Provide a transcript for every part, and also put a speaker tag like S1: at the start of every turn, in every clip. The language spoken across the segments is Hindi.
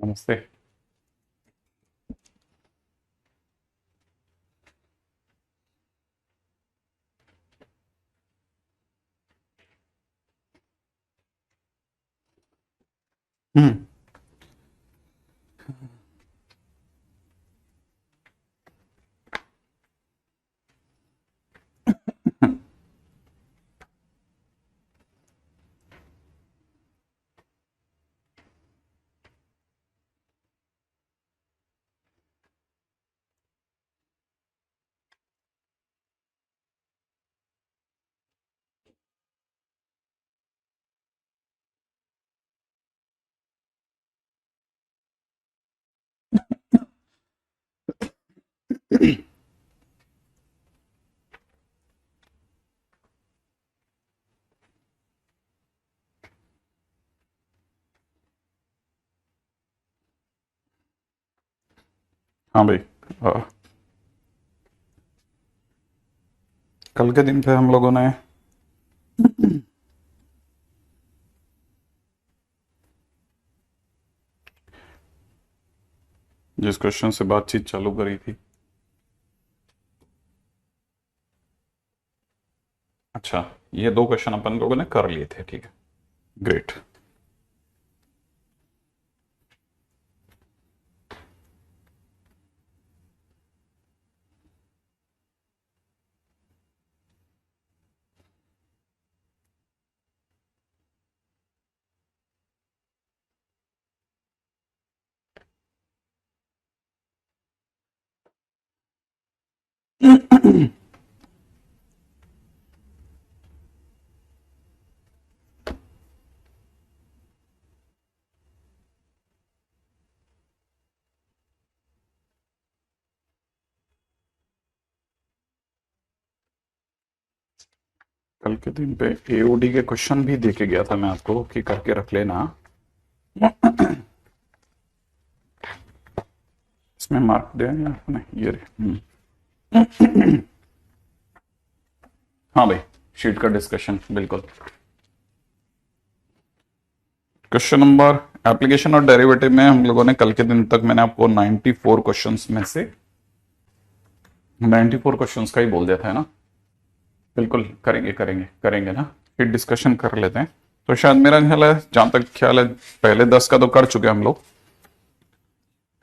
S1: नमस्ते। हम्म। हाँ भाई। अ, कल के दिन पे हम लोगों ने जिस क्वेश्चन से बातचीत चालू करी थी। अच्छा, ये दो क्वेश्चन अपन लोगों ने कर लिए थे, ठीक है। ग्रेट। कल के दिन पे एओडी के क्वेश्चन भी दे के गया था मैं आपको कि करके रख लेना। इसमें मार्क दे या नहीं, ये रहे। हाँ भाई, शीट का डिस्कशन बिल्कुल। क्वेश्चन नंबर एप्लीकेशन और डेरिवेटिव में हम लोगों ने कल के दिन तक मैंने आपको 94 क्वेश्चंस में से 94 क्वेश्चंस का ही बोल दिया था, है ना। बिल्कुल करेंगे करेंगे करेंगे ना। फिर डिस्कशन कर लेते हैं। तो शायद मेरा ख्याल है, जहां तक ख्याल है, पहले 10 का तो कर चुके हम लोग,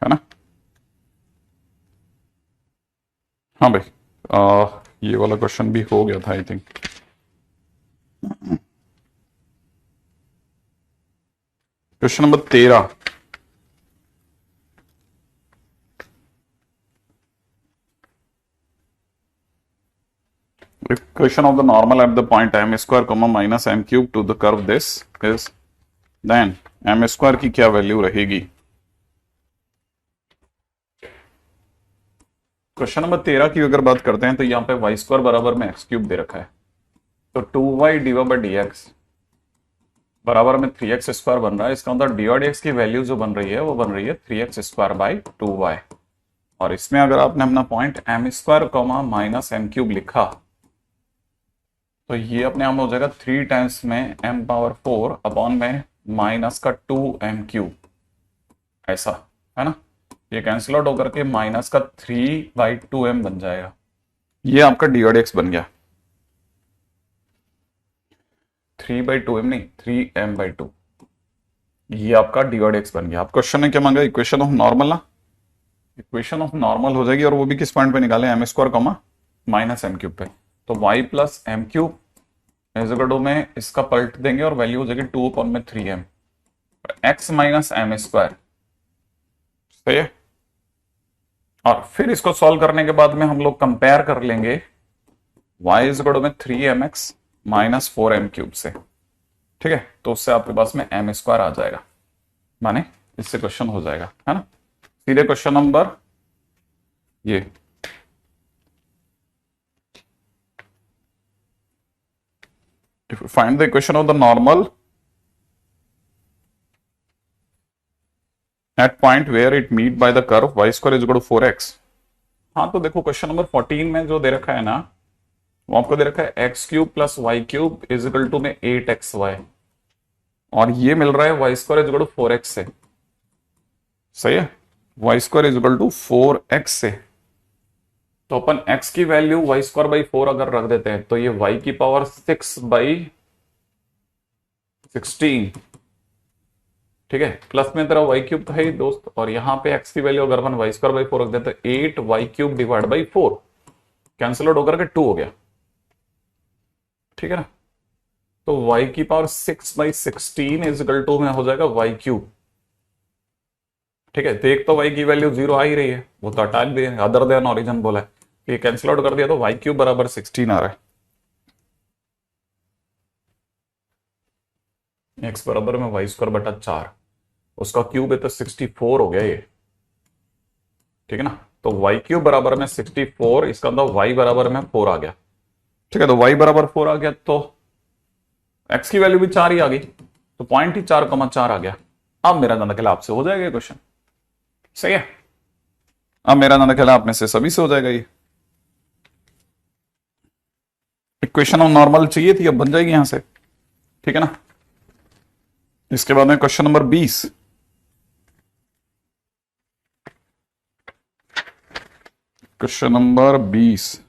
S1: है ना। हाँ भाई। ये वाला क्वेश्चन भी हो गया था I think. Question number 13। Equation of the normal at the point m square comma minus m cube to the curve this is, then m square की क्या वैल्यू रहेगी। क्वेश्चन नंबर 13 की अगर बात करते हैं तो यहाँ पे वाई स्क्वायर बराबर में एक्स क्यूब दे रखा है, तो 2y divide by D x बराबर में 3x स्क्वायर बन रहा है। इसका मतलब डी एक्स की वैल्यू जो बन रही है वो बन रही है 3x स्क्वायर बाई 2y। और इसमें अगर आपने अपना point M square comma minus M cube लिखा तो ये अपने आप में हो जाएगा 3 टाइम्स में m पावर 4 अपॉन में माइनस का 2m क्यूब, ऐसा, है ना। ये कैंसिल आउट होकर के माइनस का 3/2m बन जाएगा। ये आपका डी एक्स बन गया। 3/2m नहीं, 3m/2। ये आपका डी एक्स बन गया। आप क्वेश्चन ने क्या मांगा, इक्वेशन ऑफ नॉर्मल ना। इक्वेशन ऑफ नॉर्मल हो जाएगी, और वो भी किस पॉइंट पे निकाले, M square comma minus M cube पे। तो y plus M cube equal में इसका पलट देंगे और वैल्यू हो जाएगी 2/3m, x minus M square. सही है। और फिर इसको सॉल्व करने के बाद में हम लोग कंपेयर कर लेंगे y इजकल में 3mx माइनस 4m क्यूब से, ठीक है। तो उससे आपके पास में एम स्क्वायर आ जाएगा, माने इससे क्वेश्चन हो जाएगा, है ना। सीधे क्वेश्चन नंबर ये find the equation of the normal at point where it meet by the curve y square is equal to 4x। हाँ, तो देखो क्वेश्चन नंबर 14 में जो दे रखा है ना, वो आपको दे रखा है X cube plus Y cube is equal to में 8xy, और ये मिल रहा है Y square is equal to 4x से। सही है। Y square is equal to 4x से, तो अपन x की वैल्यू वाई स्क्वायर बाई 4 अगर रख देते हैं तो ये y की पावर 6/16, ठीक है, प्लस में तेरा वाई क्यूब तो है ही दोस्त, और यहां पे x की वैल्यू अगर अपन वाई स्क्वायर बाई 4 रख देते तो 8y³ divide by 4, cancel out होकर के 2 हो गया, ठीक है ना। तो y की पावर 6/16 इज इक्वल टू में हो जाएगा y³, ठीक है। तो एक तो y की वैल्यू 0 आ ही रही है, वो तो हटा दिए, अदर देन ओरिजिन बोला है, ये कैंसिल आउट कर दिया तो y³ बराबर 16 आ रहा है, x बराबर में वाई स्क्वायर बटा 4, उसका क्यूब है तो 64 हो गया ये, ठीक है ना। तो y³ बराबर में 64, इसका मतलब y बराबर में 4 आ गया, ठीक है। तो y बराबर 4 आ गया तो x की वैल्यू भी 4 ही आ गई, तो पॉइंट ही 4,4 आ गया। अब मेरा अंदाजा खेला आपसे हो जाएगा क्वेश्चन, सही है। अब मेरा अंदाजा खेला आप में से सभी से हो जाएगा ये। इक्वेशन ऑफ नॉर्मल चाहिए थी, अब बन जाएगी यहां से, ठीक है ना। इसके बाद में question number 20, question number 20,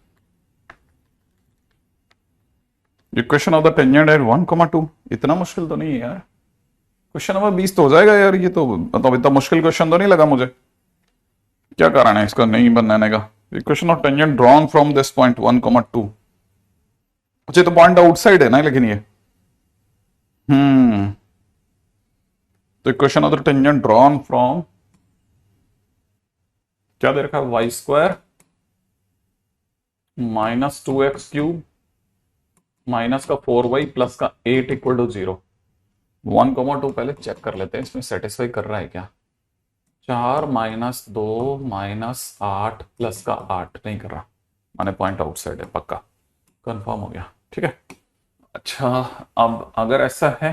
S1: equation of the tangent at 1,2, इतना मुश्किल तो नहीं है यार। क्वेश्चन नंबर 20 तो हो जाएगा यार, ये तो मतलब इतना मुश्किल क्वेश्चन तो नहीं लगा मुझे। क्या कारण है इसका नहीं बनाने का? Equation of tangent drawn from this point 1,2, अच्छा तो पॉइंट आउटसाइड है ना, लेकिन ये तो equation of the tangent drawn from, क्या दे रखा है, वाई स्क्वायर -2x³ माइनस का 4y प्लस का 8 इक्वल टू 0। 1,2 पहले चेक कर लेते हैं इसमें सेटिस्फाई कर रहा है क्या। 4 -2 -8 प्लस का 8 नहीं कर रहा, माने पॉइंट आउटसाइड है, पक्का कंफर्म हो गया, ठीक है। अच्छा, अब अगर ऐसा है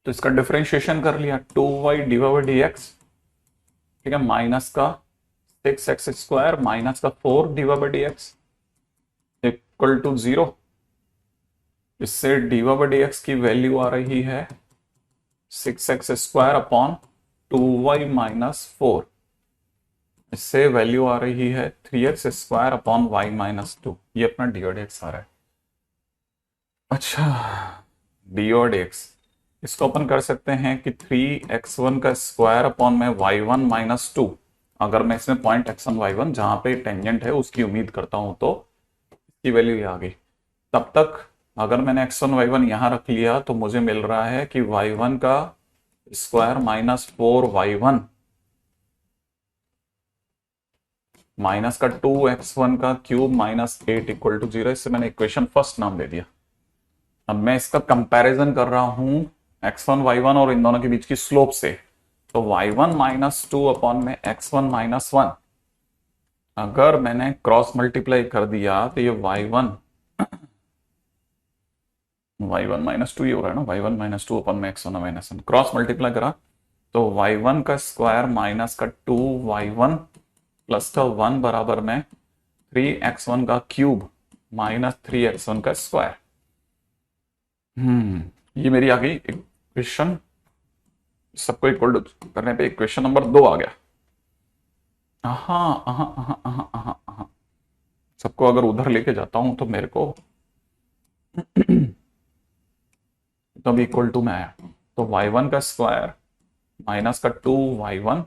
S1: तो इसका डिफरेंशिएशन कर लिया, 2y डिवाइड dx, ठीक है, माइनस का 6x² माइनस का 4 डिवाइड dx इक्वल टू 0। इससे डिवाइड dx की वैल्यू आ रही है 6x² अपॉन 2y माइनस 4, इससे वैल्यू आ रही है 3x² अपॉन y माइनस 2, ये अपना dx आ रहा है। अच्छा, dx इसको अपन कर सकते हैं कि 3x1 का स्क्वायर अपॉन में y1 माइनस 2, अगर मैं इसमें पॉइंट x1 y1 जहां पे टेंजेंट है उसकी उम्मीद करता हूं तो इसकी वैल्यू ये आ गई। तब तक अगर मैंने x1 y1 यहां रख लिया तो मुझे मिल रहा है कि y1 का स्क्वायर -4y1 माइनस का 2x1 का क्यूब -8 इक्वल टू 0। इससे मैंने इक्वेशन फर्स्ट नाम दे दिया। अब मैं इसका कंपैरिजन कर रहा हूं x1 y1 और इन दोनों के बीच की स्लोप से, तो y1 -2 अपॉन में x1 -1, अगर मैंने क्रॉस मल्टीप्लाई कर दिया तो ये y1 -2 ही हो रहा है ना, y1 -2 अपॉन में x1 -1 क्रॉस मल्टीप्लाई करा तो y1 का स्क्वायर माइनस का 2y1 प्लस का 1 बराबर में 3x1 का क्यूब माइनस 3x1 का स्क्वायर। ये मेरी आ गई इक्वेशन, सबको इक्वल टू करने पे इक्वेशन नंबर 2 आ गया। सबको अगर उधर लेके जाता हूं तो मेरे को तब इक्वल टू में आया, तो y1 का स्क्वायर माइनस का 2y1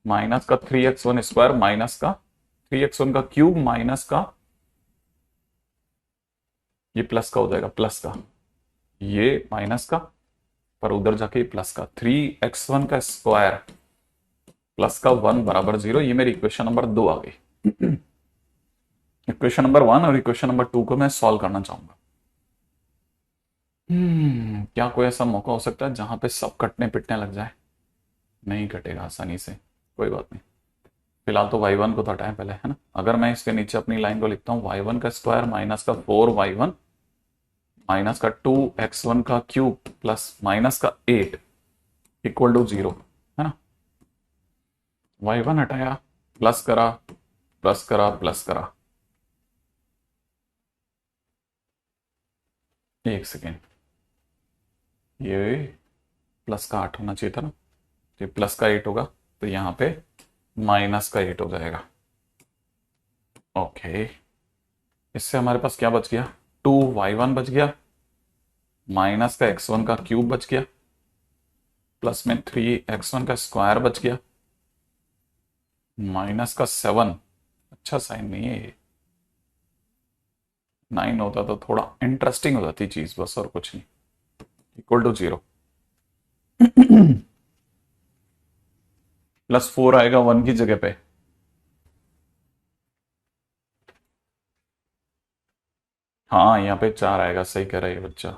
S1: माइनस का 3x1 स्क्वायर माइनस का 3x1 का क्यूब माइनस का ये प्लस का हो जाएगा, प्लस का ये माइनस का, पर उधर जाके प्लस का 3x1 का स्क्वायर प्लस का 1 बराबर 0। ये मेरी इक्वेशन नंबर 2 आ गई। इक्वेशन नंबर 1 और इक्वेशन नंबर 2 को मैं सॉल्व करना चाहूंगा। क्या कोई ऐसा मौका हो सकता है जहां पे सब कटने पिटने लग जाए? नहीं कटेगा आसानी से, कोई बात नहीं। फिलहाल तो y1 को तो हटाएं पहले, है ना। अगर मैं इसके नीचे अपनी लाइन को लिखता हूं y1 का स्क्वायर माइनस का 4y1 माइनस का 2x1 का क्यूब प्लस माइनस का 8 इक्वल टू 0, है ना। y1 हटाया, प्लस करा प्लस करा प्लस करा, एक सेकेंड, ये प्लस का 8 होना चाहिए था ना, ये प्लस का 8 होगा तो यहाँ पे माइनस का 8 हो जाएगा। ओके, इससे हमारे पास क्या बच गया, 2y1 बच गया, माइनस का x1 का क्यूब बच गया, प्लस में 3x1 का स्क्वायर बच गया, माइनस का 7, अच्छा साइन नहीं है ये, 9 होता तो थोड़ा इंटरेस्टिंग हो जाती चीज, बस और कुछ नहीं, इक्वल टू 0। प्लस 4 आएगा 1 की जगह पे, हाँ यहाँ पे 4 आएगा, सही कह रहा है ये बच्चा,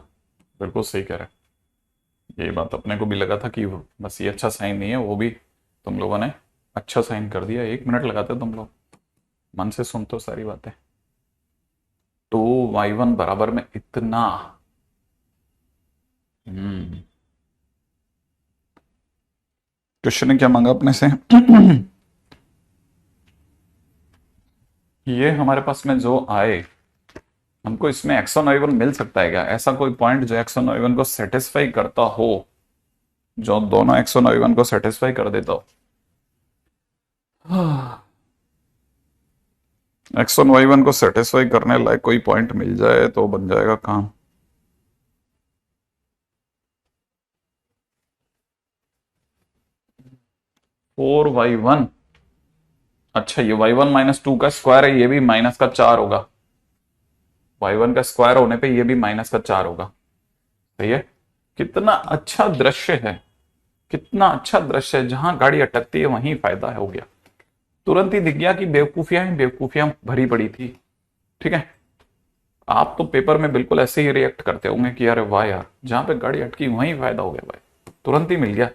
S1: बिल्कुल सही कह रहा है। ये बात अपने को भी लगा था कि बस ये अच्छा साइन नहीं है, वो भी तुम लोगों ने अच्छा साइन कर दिया। 1 मिनट लगाते तुम लोग, मन से सुनते हो सारी बातें। तो y1 बराबर में इतना, क्वेश्चन ने क्या मांगा अपने से? ये हमारे पास में जो आए, हमको इसमें x1 y1 मिल सकता है क्या? ऐसा कोई पॉइंट जो x1 y1 को सेटिस्फाई करता हो, जो दोनों x1 y1 को सेटिस्फाई कर देता हो। x1 y1 को सेटिस्फाई करने लायक कोई पॉइंट मिल जाए तो बन जाएगा काम। फोर वाई वन, अच्छा ये y1 माइनस 2 का स्क्वायर है, ये भी माइनस का 4 होगा, y1 का स्क्वायर होने पे ये भी माइनस का 4 होगा। सही है, कितना अच्छा दृश्य है, कितना अच्छा दृश्य है, जहां गाड़ी अटकती है वहीं फायदा है, हो गया, तुरंत ही दिख गया कि बेवकूफियां ही बेवकूफियां भरी पड़ी थी। ठीक है, आप तो पेपर में बिल्कुल ऐसे ही रिएक्ट करते होंगे कि अरे वाह यार, जहां पे गाड़ी अटकी वहीं फायदा हो गया भाई, तुरंत ही मिल गया।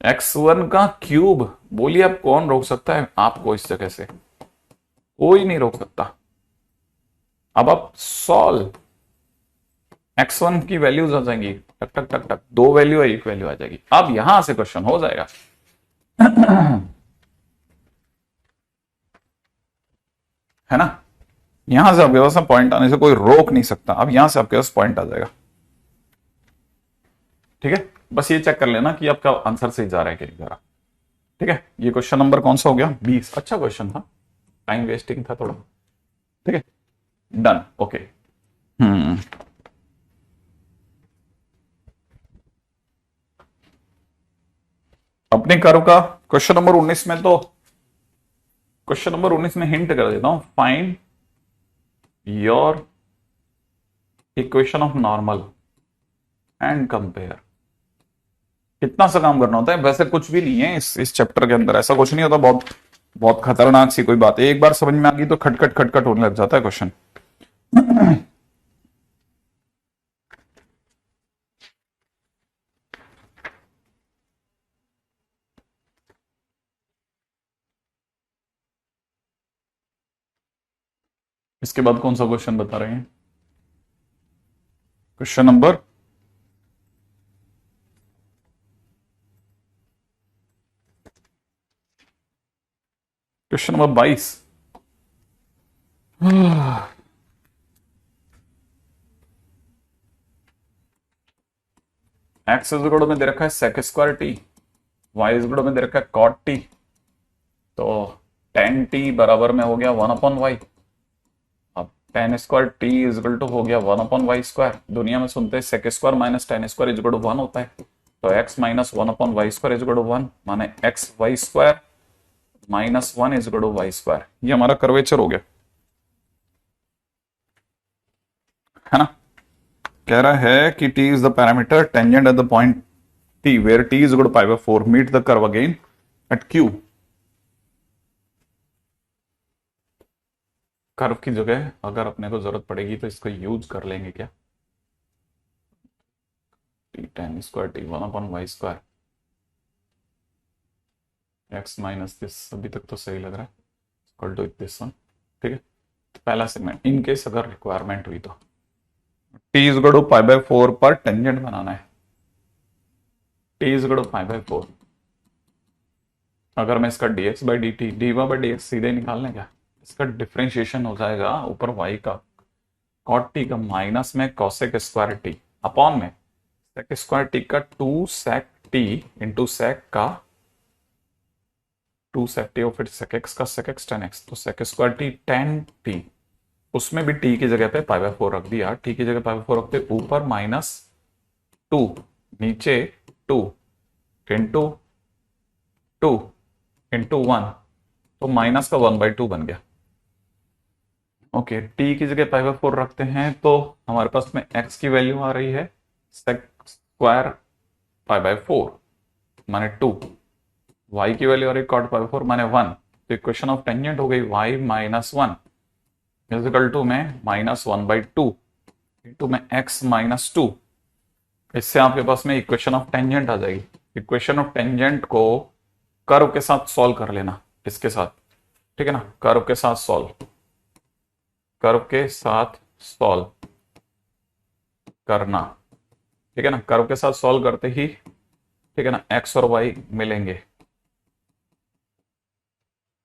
S1: x1 का क्यूब, बोलिए अब कौन रोक सकता है आपको इस जगह से? कोई नहीं रोक सकता। अब आप सॉल्व, x1 की वैल्यूज आ जाएंगी, टक टक टक टक, 2 वैल्यू है, 1 वैल्यू आ जाएगी। अब यहां से क्वेश्चन हो जाएगा। है ना, यहां से आपके पास पॉइंट आने से कोई रोक नहीं सकता, अब यहां से आपके पास पॉइंट आ जाएगा। ठीक है, बस ये चेक कर लेना कि आपका आंसर सही जा रहा है कि नहीं जा रहा। ठीक है, ये क्वेश्चन नंबर कौन सा हो गया, 20। अच्छा क्वेश्चन था, टाइम वेस्टिंग था थोड़ा। ठीक है, डन, ओके। अपने कर्व का क्वेश्चन नंबर 19 में, तो क्वेश्चन नंबर 19 में हिंट कर देता हूं, find your equation of normal and compare. कितना सा काम करना होता है, वैसे कुछ भी नहीं है इस चैप्टर के अंदर, ऐसा कुछ नहीं होता बहुत बहुत खतरनाक सी कोई बात है, एक बार समझ में आ गई तो खटखट खटखट होने लग जाता है क्वेश्चन। इसके बाद कौन सा क्वेश्चन बता रहे हैं? Question number question number 22। X is में दे रखा है sec square T, Y is में दे रखा है कॉट टी, तो टेन टी बराबर में हो गया 1/y। अब tan square T equal to हो गया 1/y²। दुनिया में सुनते हैं sec square minus tan square equal to 1 होता है, तो x minus 1/y² equal to 1, माने xy² minus 1 equal to y²। ये हमारा कर्वेचर हो गया, है ना। कह रहा है कि t is the parameter tangent at the point t where t is equal to π/4 meet the curve again at q। Curve की जगह अगर अपने को जरूरत पड़ेगी तो इसको यूज कर लेंगे क्या, t tan square t 1/y², x minus this, अभी तक तो सही लग रहा है, इक्वल टू दिस वन। ठीक है, पहला सेगमेंट, इन केस अगर रिक्वायरमेंट हुई तो t इज इक्वल टू π/4 पर टेंजेंट बनाना है, t इज इक्वल टू π/4। अगर मैं इसका dx by dt, dy by dx सीधे निकालने क्या, इसका डिफ्रेंशिएशन हो जाएगा ऊपर y का cot t का माइनस में cosec स्क्वायर t अपॉन में sec स्क्वायर t का 2 sec टी इंटू सेक का 2 सेक टी और फिर सेक एक्स का सेक एक्स टेन एक्स, तो sec square T tan T, उसमें भी टी की जगह पे पाई बाय 4 रख दिया, टी की जगह पाई बाय 4 रखते, ऊपर -2 नीचे 2 इंटू 2 इंटू 1, तो माइनस का 1/2 बन गया। ओके, टी की जगह पाई बाय 4 रखते हैं तो हमारे पास में एक्स की वैल्यू आ रही है सेक स्क्वायर पाई बाय 4 माने 2, वाई की वैल्यू आ रही है कॉट पाई बाय 4 माने 1, तो इक्वेशन ऑफ टेंजेंट हो गई y -1 इजिकल टू में -1/2 इंटू में x -2। इससे आपके पास में इक्वेशन ऑफ टेंजेंट आ जाएगी। इक्वेशन ऑफ टेंजेंट को कर्व के साथ सॉल्व कर लेना, इसके साथ, ठीक है ना, कर्व के साथ सॉल्व, कर्व के साथ सॉल्व करना, ठीक है ना, कर्व के साथ सॉल्व करते ही, ठीक है ना, x और y मिलेंगे,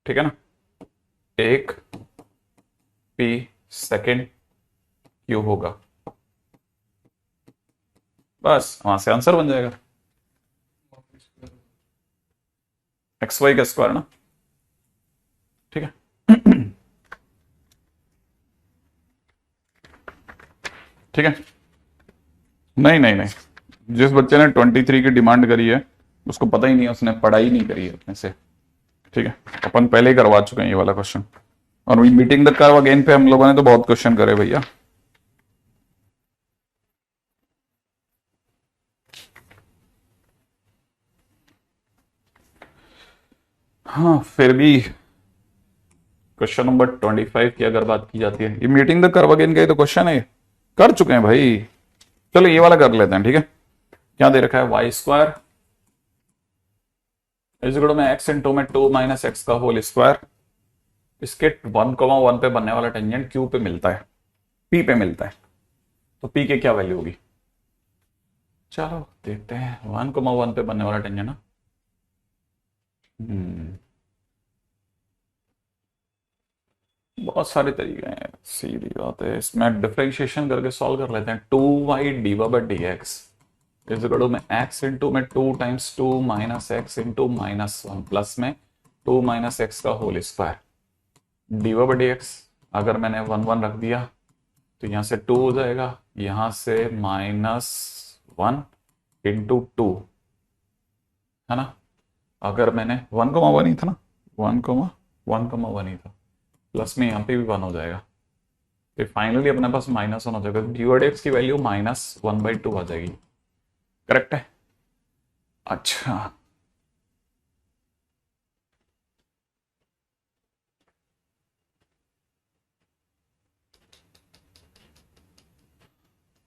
S1: ठीक है ना, एक p सेकेंड क्यू होगा, बस वहां से आंसर बन जाएगा एक्स वाई का स्क्वायर ना, ठीक है। ठीक है, नहीं नहीं नहीं, जिस बच्चे ने 23 की डिमांड करी है उसको पता ही नहीं है, उसने पढ़ाई नहीं करी है अपने से, ठीक है, अपन पहले ही करवा चुके हैं ये वाला क्वेश्चन, और मीटिंग द कर्व अगेन पे हम लोगों ने तो बहुत क्वेश्चन करे भैया। हाँ, फिर भी क्वेश्चन नंबर 25 की अगर बात की जाती है, ये मीटिंग द कर्व अगेन का ही तो क्वेश्चन है, कर चुके हैं भाई। चलो ये वाला कर लेते हैं, ठीक है। क्या दे रखा है, वाई स्क्वायर इजगुड़ में एक्स इंटू में 2 माइनस एक्स का होल स्क्वायर, इसके 1,1 पे बनने वाला टेंजेंट क्यू पे मिलता है, पी पे मिलता है, तो पी के क्या वैल्यू होगी, चलो देखते हैं। 1,1 पे बनने वाला टेंजेंट ना, बहुत सारे तरीके हैं, सीधी बात है, इसमें डिफरेंशिएशन करके सॉल्व कर लेते हैं। 2y dy by D X is equal to में x इंटू में 2 times 2 minus X into -1 plus में 2 माइनस एक्स का whole square dy by D X. अगर मैंने 1 रख दिया तो यहाँ से 2 हो जाएगा, यहाँ से -1 इंटू 2 है ना। अगर मैंने 1,1 ही था ना, 1,1 ही था, प्लस में यहाँ पे भी 1 हो जाएगा, तो फाइनली अपने पास -1 हो जाएगा, डी/एक्स की वैल्यू -1/2 आ जाएगी, करेक्ट है। अच्छा,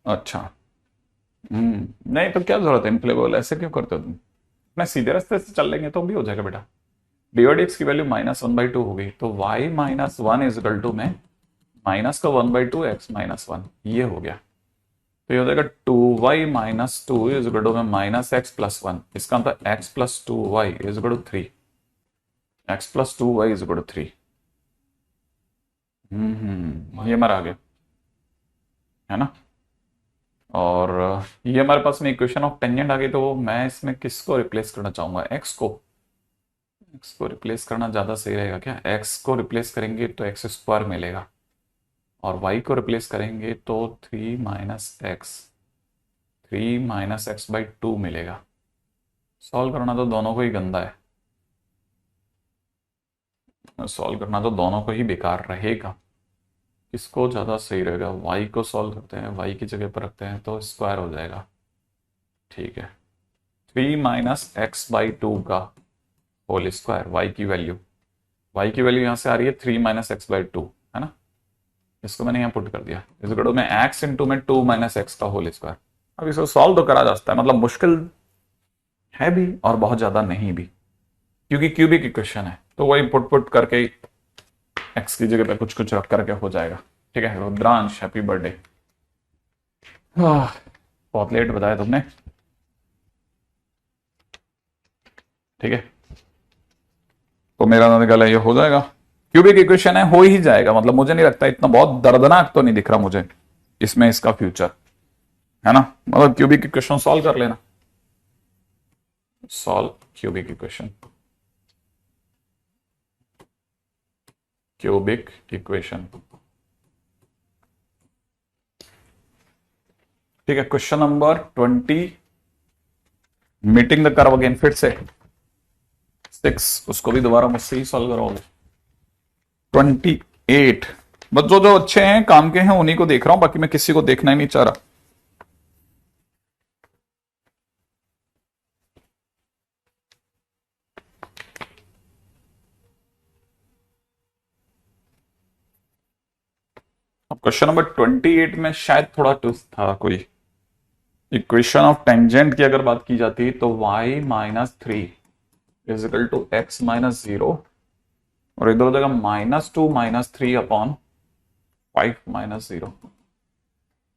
S1: अच्छा, नहीं तो क्या जरूरत है इनफ्लेबल, ऐसे क्यों करते हो तुम, अपने सीधे रास्ते से चल लेंगे तो भी हो जाएगा बेटा। डी/एक्स की वैल्यू -1/2 हो गई, तो y -1 इज इक्वल टू में माइनस का 1/2 x -1, ये हो गया, तो ये हो जाएगा 2y - 2 इज इक्वल टू में -x + 1, इसका मतलब x + 2y is equal to 3, x + 2y is equal to 3। ये हमारा आ गया है ना, और ये हमारे पास में इक्वेशन ऑफ टेंजेंट आ गई, तो मैं इसमें किसको रिप्लेस करना चाहूंगा, x को रिप्लेस करना ज्यादा सही रहेगा क्या, x को रिप्लेस करेंगे तो x² मिलेगा, और y को रिप्लेस करेंगे तो 3 - x/2 मिलेगा। सॉल्व करना तो दोनों को ही गंदा है, सॉल्व करना तो दोनों को ही बेकार रहेगा, किसको ज़्यादा सही रहेगा, y को सॉल्व करते हैं, y की जगह पर रखते हैं तो स्क्वायर हो जाएगा, ठीक है। 3 - x/2 का होल स्क्वायर, y की वैल्यू यहाँ से आ रही है 3 - x/2 है ना, इसको मैंने यहाँ पुट कर दिया, इस गड़ो में x इंटू में 2 - x का होल स्क्वायर। अब इसको सॉल्व तो करा जा सकता है, मतलब मुश्किल है भी और बहुत ज्यादा नहीं भी, क्योंकि क्यूबिक इक्वेशन है, तो वही पुट करके x की जगह पे कुछ कुछ रख करके हो जाएगा, ठीक है। रुद्रांश हैप्पी बर्थडे, बहुत लेट बताया तुमने, ठीक है, तो मेरा निकाला ये हो जाएगा, क्यूबिक इक्वेशन है, हो ही जाएगा, मतलब मुझे नहीं लगता इतना बहुत दर्दनाक तो नहीं दिख रहा मुझे इसमें इसका फ्यूचर, है ना, मतलब क्यूबिक इक्वेशन सॉल्व कर लेना, solve cubic equation. Cubic equation, ठीक है। Question number 20, meeting the curve again, फिर से 6, उसको भी दोबारा मुझसे ही सॉल्व करोगे। 28, बस जो जो अच्छे हैं काम के हैं उन्हीं को देख रहा हूं, बाकी मैं किसी को देखना ही नहीं चाह रहा। अब क्वेश्चन नंबर 28 में शायद थोड़ा ट्विस्ट था कोई। इक्वेशन ऑफ टेंजेंट की अगर बात की जाती है तो y minus three is equal to X minus zero, और इधर हो जाएगा -2 -3 अपॉन 5 माइनस जीरो।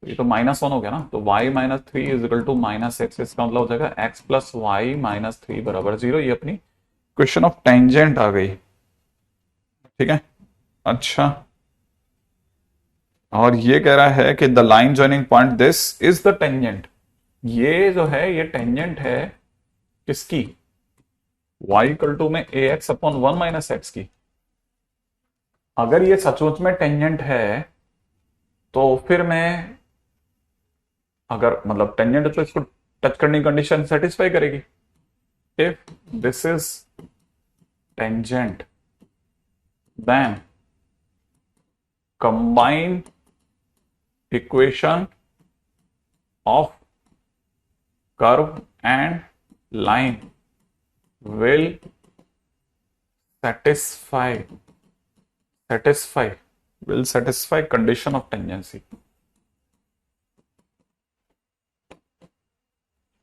S1: ये तो -1 हो गया ना, तो y minus three is equal to minus X, इसका मतलब हो जाएगा x plus Y minus three बराबर जीरो। ये अपनी क्वेश्चन ऑफ टेंजेंट आ गई, ठीक है। अच्छा, और ये कह रहा है कि the line joining point this is the tangent. ये जो है ये टेंजेंट है किसकी, y इक्वल टू में a x upon one minus x की। अगर ये सचमुच में टेंजेंट है तो फिर मैं, अगर मतलब टेंजेंट है तो इसको टच करने की कंडीशन सेटिस्फाई करेगी। If this is tangent then combine equation of curve and line will satisfy condition of tangency।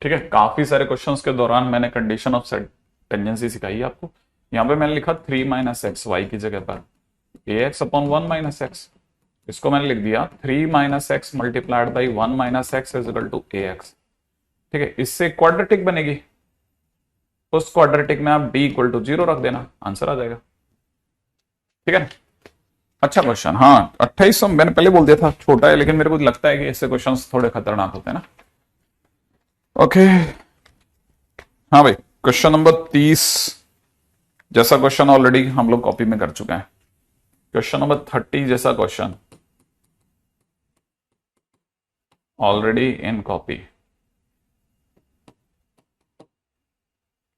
S1: ठीक है, काफी सारे क्वेश्चंस के दौरान मैंने कंडीशन ऑफ टेंजेंसी सिखाई है आपको। यहां पे मैंने लिखा 3 माइनस एक्स वाई की जगह पर a x upon one minus x, इसको मैंने लिख दिया 3 minus x multiplied by one minus x is equal to a x. ठीक है, इससे क्वाड्रेटिक बनेगी, उस क्वाड्रेटिक में आप d इक्वल टू जीरो रख देना, आंसर आ जाएगा। ठीक है, अच्छा क्वेश्चन। हाँ 2800 मैंने पहले बोल दिया था छोटा है, लेकिन मेरे को लगता है कि ऐसे क्वेश्चन थोड़े खतरनाक होते हैं ना। ओके, हाँ भाई, क्वेश्चन नंबर 30 जैसा क्वेश्चन ऑलरेडी हम लोग कॉपी में कर चुके हैं। क्वेश्चन नंबर 30 जैसा क्वेश्चन ऑलरेडी इन कॉपी,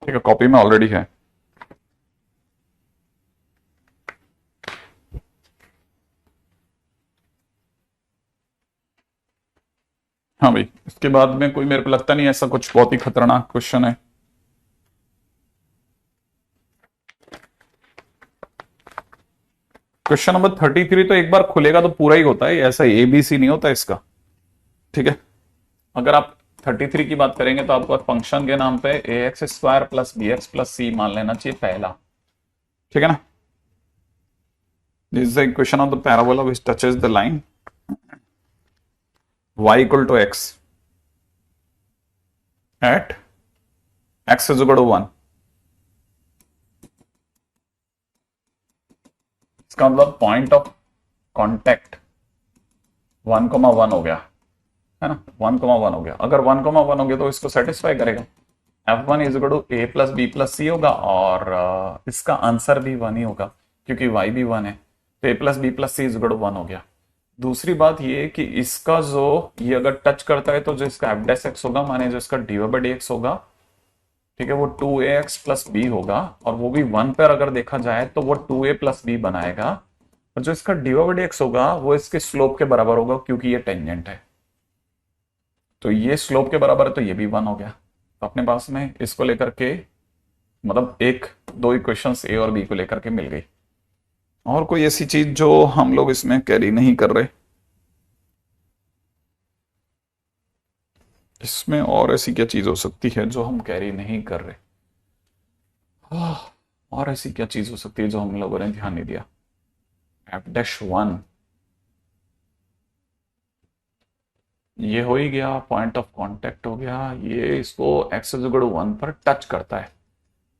S1: ठीक है, कॉपी में ऑलरेडी है। हाँ भाई, इसके बाद में कोई मेरे को लगता नहीं ऐसा कुछ बहुत ही खतरनाक क्वेश्चन है। क्वेश्चन नंबर 33 तो एक बार खुलेगा तो पूरा ही होता है, ऐसा ABC नहीं होता इसका। ठीक है, अगर आप 33 की बात करेंगे तो आपको फंक्शन के नाम पे a x square plus b x plus c मान लेना चाहिए पहला। ठीक है ना, this is the equation of the parabola which touches the line y equal to x at x is equal to 1। इसका मतलब पॉइंट ऑफ कांटेक्ट 1,1 हो गया है ना, 1,1 हो गया। अगर 1,1 हो गया तो इसको सेटिस्फाई करेगा। F1 is equal to a plus B plus c होगा, और इसका आंसर भी 1 ही होगा क्योंकि y भी 1 है, तो a plus B plus C is equal to 1 हो गया। दूसरी बात ये कि इसका जो ये अगर टच करता है तो जो इसका एफ डैश एक्स होगा, माने जो इसका डी बाई डी एक्स होगा, ठीक है, वो 2ax प्लस बी होगा, और वो भी 1 पर अगर देखा जाए तो वो 2a प्लस बी बनाएगा, और जो इसका डी बाई डी एक्स होगा वो इसके स्लोप के बराबर होगा क्योंकि ये टेंजेंट है। तो ये स्लोप के बराबर है तो ये भी 1 हो गया। तो अपने पास में इसको लेकर के मतलब एक दो इक्वेशंस ए और बी को लेकर के मिल गई। और कोई ऐसी चीज जो हम लोग इसमें कैरी नहीं कर रहे इसमें, और ऐसी क्या चीज हो सकती है जो हम कैरी नहीं कर रहे? और ऐसी क्या चीज हो सकती है जो हम लोगों ने ध्यान नहीं दिया? F-1 ये हो ही गया, पॉइंट ऑफ कांटेक्ट हो गया, ये इसको x इक्वल टू 1 पर टच करता है।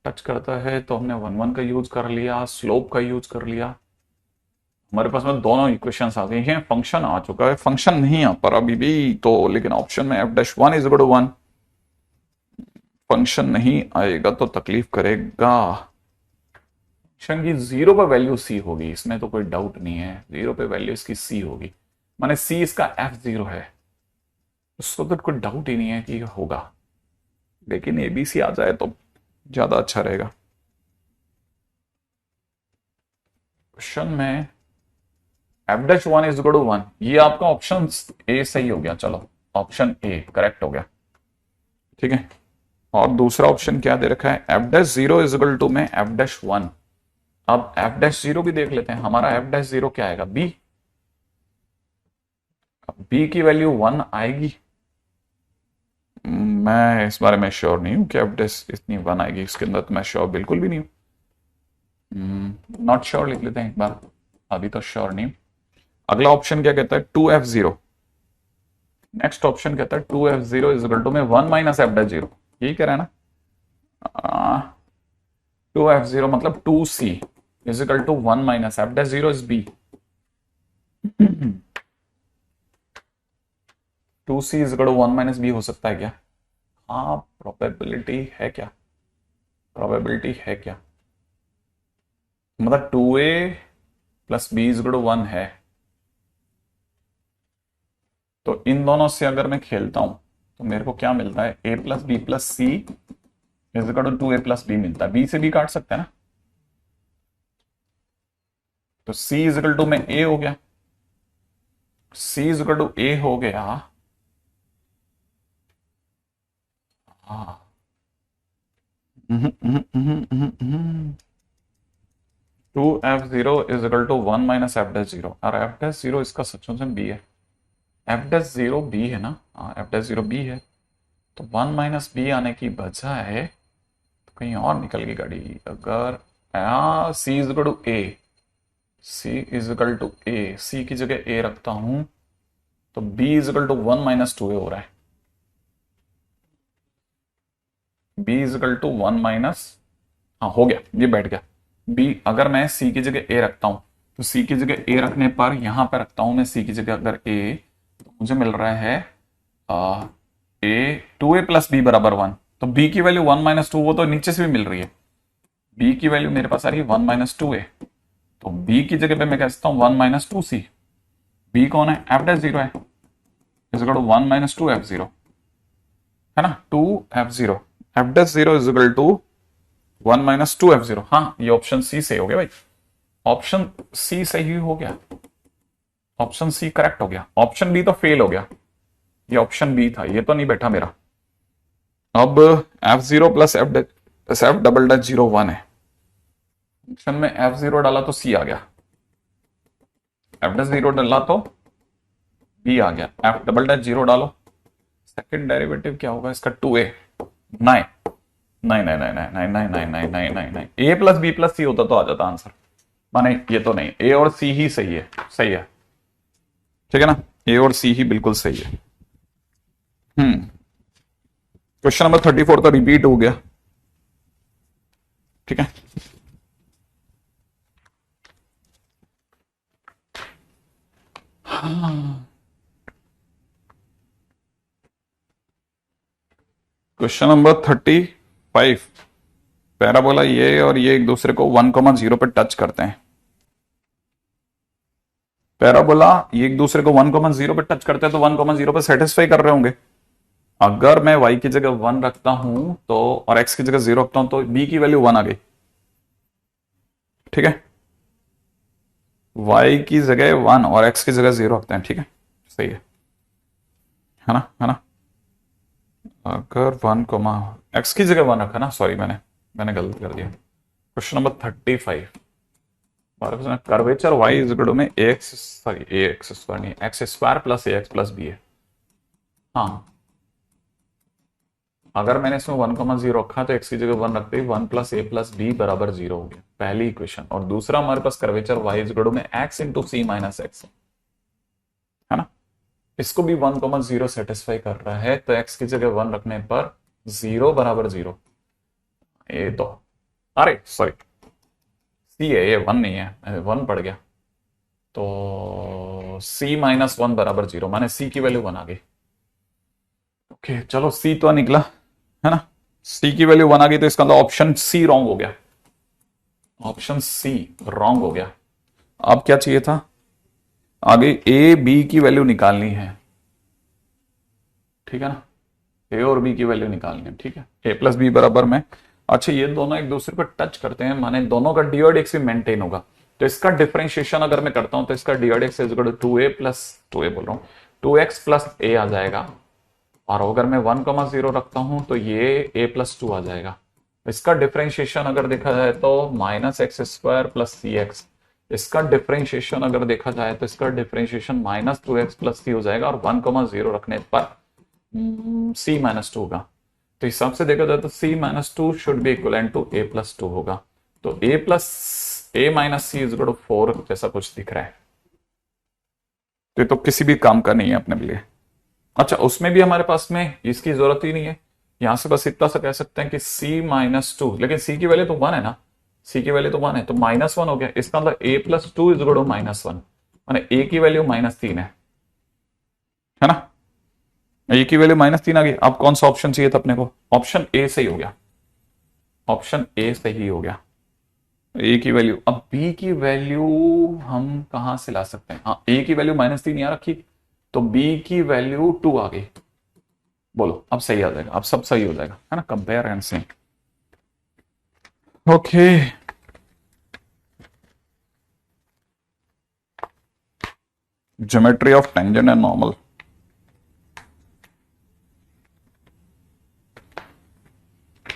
S1: टच करता है तो हमने 1,1 का यूज कर लिया, स्लोप का यूज कर लिया, हमारे पास में दोनों इक्वेशंस आ गई हैं। फंक्शन आ चुका है, फंक्शन नहीं आ पर अभी भी तो, लेकिन ऑप्शन में F-1 is equal to 1, function नहीं आएगा तो तकलीफ करेगा। फंक्शन की 0 पर वैल्यू सी होगी, इसमें तो कोई डाउट नहीं है, 0 पे वैल्यू इसकी सी होगी, माने सी इसका F0 है, उसको तो कोई डाउट ही नहीं है कि होगा। लेकिन एबीसी आ जाए तो ज्यादा अच्छा रहेगा। क्वेश्चन में f'1 इज इक्वल टू 1, ये आपका ऑप्शन ए सही हो गया, चलो ऑप्शन ए करेक्ट हो गया, ठीक है। और दूसरा ऑप्शन क्या दे रखा है, f'0 इज इक्वल टू में f'1। अब f'0 भी देख लेते हैं, हमारा f'0 क्या आएगा, b। अब b की वैल्यू 1 आएगी, मैं इस बारे में श्योर नहीं हूं कि f' इतनी 1 आएगी, इसके अंदर तो मैं श्योर बिल्कुल भी नहीं हूं, नॉट श्योर लिख लेते हैं एक बार, अभी तो श्योर नहीं हूं। अगला ऑप्शन क्या कहता है, 2f0। नेक्स्ट ऑप्शन कहता है 2f0 इज इक्वल टू में 1 माइनस f'0, यही कह रहा है ना। 2f0 मतलब 2c is equal to 1 minus f'0 is b। 2c is equal to 1 minus b हो सकता है क्या, हाँ प्रोबेबिलिटी है क्या, प्रोबेबिलिटी है क्या, मतलब 2a plus b is equal to 1 है, तो इन दोनों से अगर मैं खेलता हूं तो मेरे को क्या मिलता है, a plus B plus C is equal to 2a plus B मिलता है, b से b काट सकते हैं ना, तो c इज इक्वल टू में a हो गया, c is equal to a हो गया, हाँ 2f0 is equal to 1 minus f'0, और f'0 इसका सचमुच में b है, f'0 b है ना, हाँ f'0 b है, तो 1 माइनस बी आने की बजाय तो कहीं और निकल गई गाड़ी। अगर c is equal to a, c is equal to a, c की जगह a रखता हूं तो b is equal to 1 minus 2a हो रहा है, b is equal to 1 minus, हाँ हो गया, ये बैठ गया b। अगर मैं c की जगह a रखता हूं तो c की जगह a रखने पर यहां पर रखता हूं मैं c की जगह अगर a, तो मुझे मिल रहा है a 2a प्लस b बराबर 1, तो b की वैल्यू 1 माइनस 2, वो तो नीचे से भी मिल रही है, b की वैल्यू मेरे पास आ रही है 1 माइनस 2a, तो b की जगह पे मैं कह सकता हूं 1 माइनस 2c, b कौन है, f'0 है, is equal to 1 minus 2f0 है ना, 2f0, f'0 is equal to 1 minus 2f0, हाँ ये ऑप्शन सी सही हो गया भाई, ऑप्शन सी सही हो गया, ऑप्शन सी करेक्ट हो गया, ऑप्शन बी तो फेल हो गया, ये ऑप्शन बी था, ये तो नहीं बैठा मेरा। अब f0 प्लस f'0 1 है, ऑप्शन में f0 डाला तो c आ गया, f'0 डाला तो b आ गया, f'0 डालो, सेकंड डेरिवेटिव क्या होगा इसका, 2a, नहीं नहीं नहीं नहीं नहीं नहीं नहीं नहीं नहीं नहीं नहीं नहीं, a प्लस बी प्लस सी होता तो आ जाता आंसर, माने ये तो नहीं, a और c ही सही है, सही है, ठीक है ना, a और c ही बिल्कुल सही है। क्वेश्चन नंबर 34 तो रिपीट हो गया, ठीक है। क्वेश्चन नंबर 35, पैराबोला ये और ये एक दूसरे को 1,0 पे टच करते हैं, पैराबोला ये एक दूसरे को 1,0 पे टच करते हैं तो 1,0 पे सेटिस्फाई कर रहे होंगे। अगर मैं y की जगह 1 रखता हूं तो, और x की जगह 0 रखता हूं तो b की वैल्यू 1 आ गई, ठीक है, y की जगह 1 और x की जगह 0 रखते हैं, ठीक है, सही है ना, है ना। अगर 1 x की जगह 1 रखा ना, सॉरी मैंने गलत कर दिया। Question number 35, curvature y is equal to में ax स्क्वायर नहीं, X square plus ax plus b है, हाँ अगर मैंने इसमें 1,0 रखा तो x की जगह 1 रखते ही 1 प्लस a प्लस b बराबर 0 हो गया, पहली इक्वेशन। और दूसरा हमारे पास curvature y is equal to में x into c minus x है ना, इसको भी 1,0 सेटिस्फाई कर रहा है, तो x की जगह 1 रखने पर 0 बराबर 0, ये तो अरे सॉरी c है ये 1 नहीं है, 1 पड़ गया, तो c माइनस 1 बराबर 0, माने c की वैल्यू 1 आ गई। ओके चलो c तो निकला है ना, सी की वैल्यू 1 आ गई तो इसका मतलब ऑप्शन सी रॉन्ग हो गया, ऑप्शन सी रॉन्ग हो गया। अब क्या चाहिए था, आगे ए बी की वैल्यू निकालनी है, ठीक है ना, ए और बी की वैल्यू निकालनी है, ठीक है, ए प्लस बी बराबर में। अच्छा ये दोनों एक दूसरे पर टच करते हैं, माने दोनों का डी और एक्स भी मेंटेन होगा, तो इसका डिफरेंशिएशन अगर मैं करता हूं तो इसका डी और X is equal to 2a plus 2a बोल रहा हूं 2x प्लस a आ जाएगा, और अगर मैं 1,0 रखता हूं तो ये a प्लस 2 आ जाएगा। इसका डिफरेंशिएशन अगर देखा जाए तो माइनस एक्स स्क्वायर प्लस सी एक्स, इसका डिफरेंशिएशन अगर देखा जाए तो इसका डिफरेंशिएशन माइनस 2x प्लस सी हो जाएगा, और 1,0 रखने पर c माइनस 2 होगा। तो हिसाब से देखा जाए तो c minus 2 should be equal to a plus 2 होगा, तो a plus a minus C is equal to 4 जैसा कुछ दिख रहा है, तो ये तो किसी भी काम का नहीं है अपने लिए। अच्छा उसमें भी हमारे पास में इसकी जरूरत ही नहीं है, यहां से बस इतना सा कह सकते हैं कि c माइनस 2, लेकिन c की वैल्यू तो 1 है ना, c की वैल्यू तो 1 है तो माइनस 1 हो गया, इसका मतलब a plus 2 is equal to minus 1, माने a की वैल्यू माइनस 3 है ना, ए की वैल्यू माइनस 3 आ गई। अब कौन सा ऑप्शन चाहिए था अपने को, ऑप्शन ए सही हो गया, ऑप्शन ए सही हो गया, ए की वैल्यू। अब बी की वैल्यू हम कहां से ला सकते हैं, हाँ ए की वैल्यू माइनस 3 यहां रखी, तो बी की वैल्यू 2 आ गई, बोलो अब सही आ जाएगा, अब सब सही हो जाएगा, है ना, compare and see. Okay geometry of tangent and normal,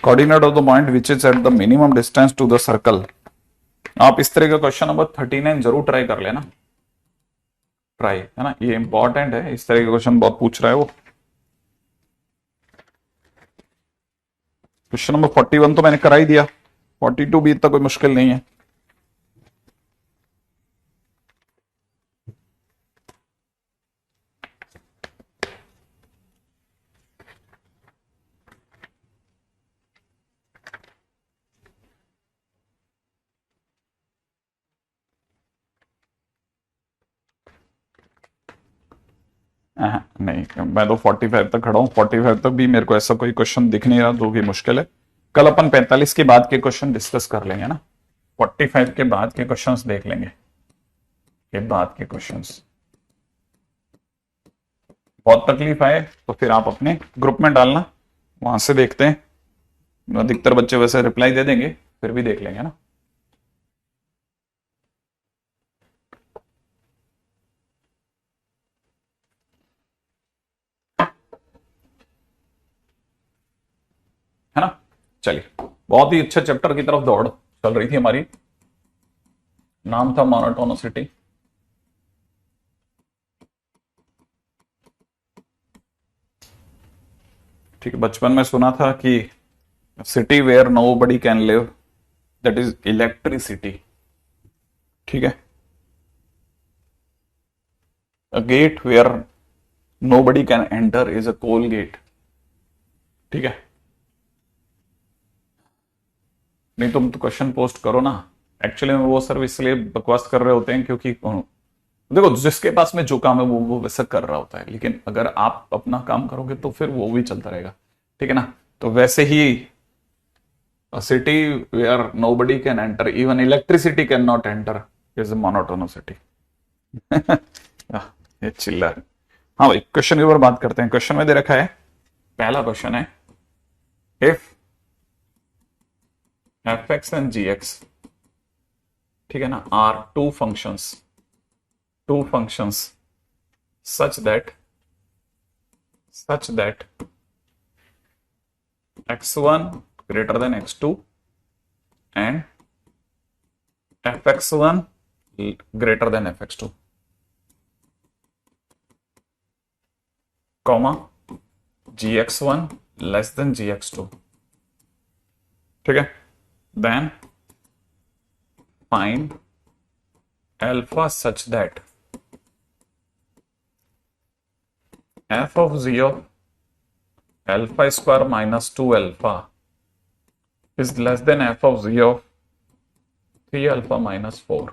S1: coordinate of the point which is at the minimum distance to the circle. आप इस तरह का क्वेश्चन नंबर 39 जरूर ट्राई कर लेना, ट्राई, है ना, ये इंपॉर्टेंट है, इस तरह के क्वेश्चन बहुत पूछ रहा है वो। क्वेश्चन नंबर 41 तो मैंने करा ही दिया, 42 भी इतना कोई मुश्किल नहीं है। नहीं मैं तो 45 तक खड़ा हूं, 45 तक भी मेरे को ऐसा कोई क्वेश्चन दिख नहीं रहा जो कि मुश्किल है। कल अपन 45 के बाद के क्वेश्चन डिस्कस कर लेंगे ना, 45 के बाद के क्वेश्चंस देख लेंगे, के बाद के क्वेश्चंस। बहुत तकलीफ आए तो फिर आप अपने ग्रुप में डालना, वहां से देखते हैं, अधिकतर बच्चे वैसे रिप्लाई दे देंगे, फिर भी देख लेंगे ना। है ना, चलिए बहुत ही अच्छे चैप्टर की तरफ दौड़ चल रही थी हमारी, नाम था मोनोटोनिसिटी। ठीक है, बचपन में सुना था कि city where nobody can live that is electricity, ठीक है, a gate where nobody can enter is a Colgate, ठीक है। नहीं तुम तो क्वेश्चन पोस्ट करो ना, एक्चुअली में वो सर इसलिए बकवास कर रहे होते हैं क्योंकि देखो जिसके पास में जो काम है वो वैसा कर रहा होता है, लेकिन अगर आप अपना काम करोगे तो फिर वो भी चलता रहेगा, ठीक है ना। तो वैसे ही city where nobody can enter even electricity cannot enter is monotonicity. ये चिल्लर। हाँ भाई क्वेश्चन के ऊपर बात करते हैं, क्वेश्चन में दे रखा है, पहला क्वेश्चन है if F X and G X, ठीक है ना, are two functions such that x1 greater than x2 and fx1 greater than fx2, comma gx1 less than gx2, ठीक है, then find alpha such that f of z of alpha square minus 2 alpha is less than f of z of 3 alpha minus 4,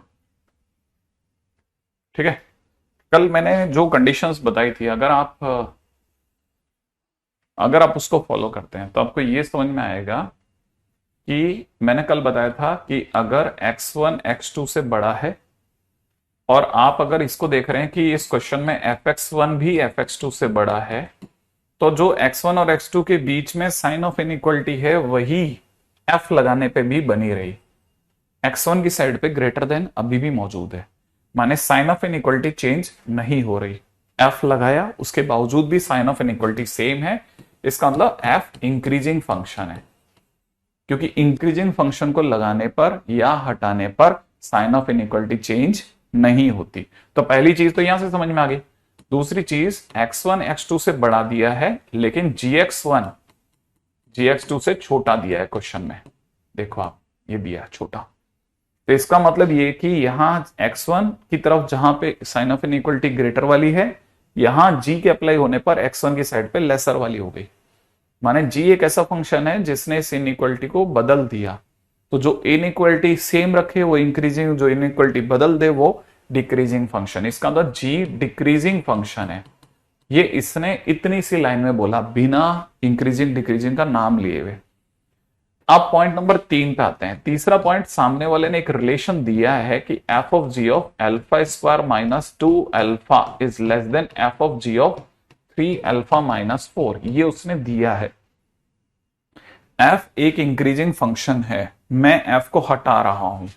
S1: ठीक है। कल मैंने जो कंडीशंस बताई थी, अगर आप अगर आप उसको फॉलो करते हैं तो आपको ये समझ में आएगा कि मैंने कल बताया था कि अगर x1 x2 से बड़ा है, और आप अगर इसको देख रहे हैं कि इस क्वेश्चन में fx1 भी fx2 से बड़ा है, तो जो x1 और x2 के बीच में साइन ऑफ इनइक्वलिटी है वही f लगाने पे भी बनी रही, x1 की साइड पे ग्रेटर देन अभी भी मौजूद है, माने साइन ऑफ इनइक्वलिटी चेंज नहीं हो रही। f लगाया उसके बावजूद भी साइन ऑफ इनइक्वलिटी सेम है, इसका मतलब f इंक्रीजिंग फंक्शन है, क्योंकि इंक्रीजिंग फंक्शन को लगाने पर या हटाने पर साइन ऑफ इनइक्वलिटी चेंज नहीं होती। तो पहली चीज तो यहां से समझ में आ गई। दूसरी चीज, x1 x2 से बढ़ा दिया है लेकिन gx1 gx2 से छोटा दिया है क्वेश्चन में, देखो आप ये दिया है छोटा, तो इसका मतलब ये कि यहां x1 की तरफ जहां पे साइन ऑफ इनइक्वलिटी ग्रेटर वाली है, यहां g के अप्लाई होने पर x1 की साइड पे लेसर वाली हो गई, माने g एक ऐसा फंक्शन है जिसने इस इनइक्वलिटी को बदल दिया। तो जो इनइक्वलिटी सेम रखे वो इंक्रीजिंग, जो इनइक्वलिटी बदल दे वो डिक्रीजिंग फंक्शन, इसका मतलब g डिक्रीजिंग फंक्शन है। ये इसने इतनी सी लाइन में बोला बिना इंक्रीजिंग डिक्रीजिंग का नाम लिए हुए। अब पॉइंट नंबर 3 पे आते हैं। तीसरा पॉइंट, सामने वाले ने एक रिलेशन दिया है कि F of G of alpha square minus 2 alpha is less than F of G of 3 alpha minus 4, ये उसने दिया है। एफ एक इंक्रीजिंग फंक्शन है, मैं एफ को हटा रहा हूं,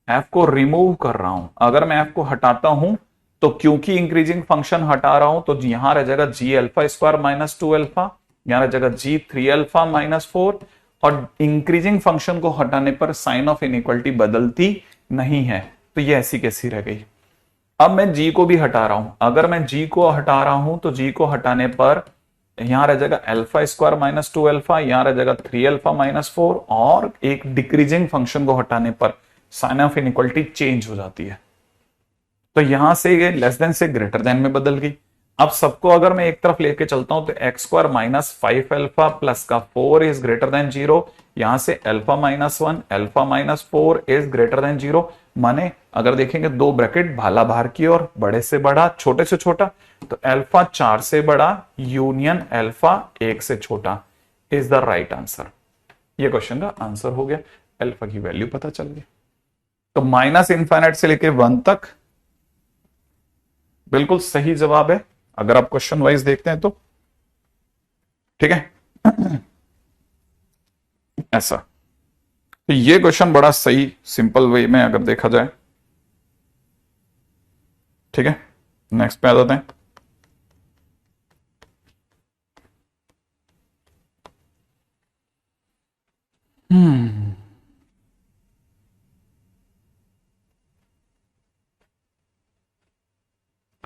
S1: एफ को रिमूव कर रहा हूं। अगर मैं एफ को हटाता हूं तो क्योंकि इंक्रीजिंग फंक्शन हटा रहा हूं तो यहां रह जाएगा जी अल्फा स्क्वायर माइनस 2 अल्फा, यहां रह जाएगा जी 3 अल्फा माइनस 4, और इंक्रीजिंग फंक्शन को हटाने पर साइन ऑफ इनइक्वलिटी बदलती नहीं है, तो ये ऐसी कैसी रह गई। अब मैं जी को भी हटा रहा हूं, अगर मैं जी को हटा रहा हूं तो जी को हटाने पर यहां रह जाएगा अल्फा स्क्वायर माइनस 2 अल्फा, यहां रह जाएगा 3 अल्फा माइनस 4, और एक डिक्रीजिंग फंक्शन को हटाने पर साइन ऑफ इनइक्वलिटी चेंज हो जाती है। तो यहां से ये लेस देन से ग्रेटर देन में बदल गई। अब सबको अगर मैं एक तरफ लेके चलता हूं तो x square minus 5 alpha plus का 4 इज ग्रेटर देन 0, यहां से alpha minus 1 alpha minus 4 is greater than 0, माने अगर देखेंगे दो ब्रैकेट भाला बाहर की ओर, बड़े से बड़ा छोटे से छोटा, तो अल्फा 4 से बड़ा यूनियन अल्फा 1 से छोटा इज द राइट आंसर। ये क्वेश्चन का आंसर हो गया, अल्फा की वैल्यू पता चल गई। तो माइनस इनफाइनाइट से लेके 1 तक बिल्कुल सही जवाब है अगर आप क्वेश्चन वाइज देखते हैं तो, ठीक है। ऐसा, तो ये क्वेश्चन बड़ा सही सिंपल वे में अगर देखा जाए, ठीक है। नेक्स्ट पे आ जाते हैं।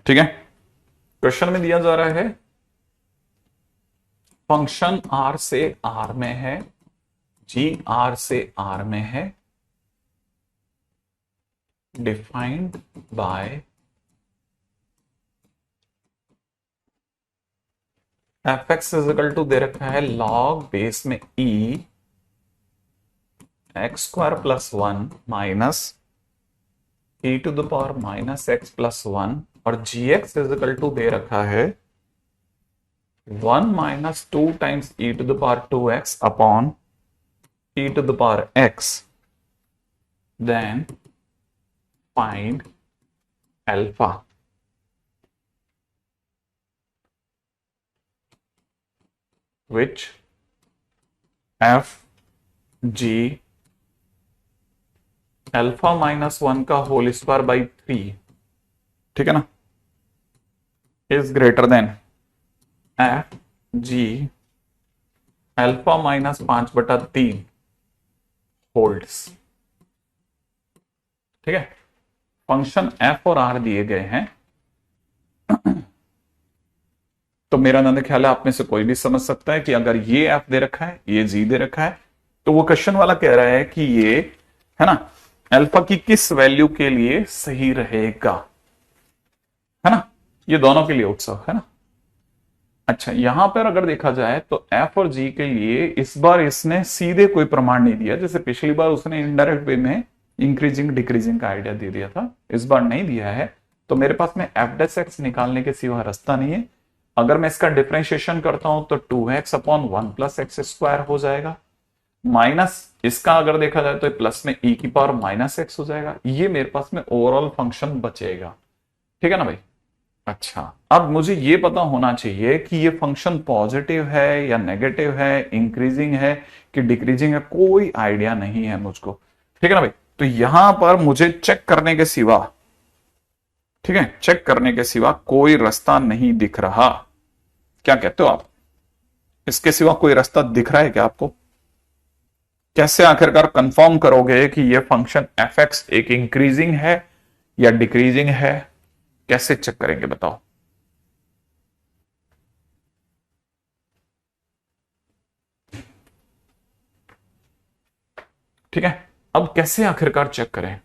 S1: ठीक है, क्वेश्चन में दिया जा रहा है फंक्शन आर से आर में है, जी आर से आर में है, defined by f x is equal to दे रखा है लॉग बेस में e x square plus 1 minus e to the power minus x plus 1, और जी एक्स इजिकल टू दे रखा है 1 minus 2 times e to the power 2x upon e to the power x, then find alpha. Which f g alpha minus 1 का होल स्क्वायर बाई 3, ठीक है ना, is greater then F g alpha minus 5/3 holds, ठीक है। फंक्शन एफ और आर दिए गए हैं, तो मेरा नंद ख्याल है आप में से कोई भी समझ सकता है कि अगर ये एफ दे रखा है, ये जी दे रखा है, तो वो क्वेश्चन वाला कह रहा है कि ये है ना अल्फा की किस वैल्यू के लिए सही रहेगा, है ना, ये दोनों के लिए उत्सव है ना। अच्छा, यहां पर अगर देखा जाए तो एफ और जी के लिए इस बार इसने सीधे कोई प्रमाण नहीं दिया, जैसे पिछली बार उसने इनडायरेक्ट वे में इंक्रीजिंग डिक्रीजिंग का आइडिया दे दिया था, इस बार नहीं दिया है। तो मेरे पास में एफ डैश एक्स निकालने के सिवा रास्ता नहीं है। अगर मैं इसका डिफरेंशिएशन करता हूं तो 2x upon 1 plus x square हो जाएगा, माइनस इसका अगर देखा जाए तो प्लस में e की पावर माइनस एक्स हो जाएगा। ये मेरे पास में ओवरऑल फंक्शन बचेगा, ठीक है ना भाई। अच्छा, अब मुझे ये पता होना चाहिए कि ये फंक्शन पॉजिटिव है या नेगेटिव है, इंक्रीजिंग है कि डिक्रीजिंग है, कोई आइडिया नहीं है मुझको, ठीक है ना भाई। तो यहां पर मुझे चेक करने के सिवा, ठीक है, चेक करने के सिवा कोई रास्ता नहीं दिख रहा। क्या कहते हो आप, इसके सिवा कोई रास्ता दिख रहा है क्या आपको? कैसे आखिरकार कंफर्म करोगे कि ये फंक्शन एफ एक्स एक इंक्रीजिंग है या डिक्रीजिंग है? कैसे चेक करेंगे बताओ? ठीक है, अब कैसे आखिरकार चेक करें?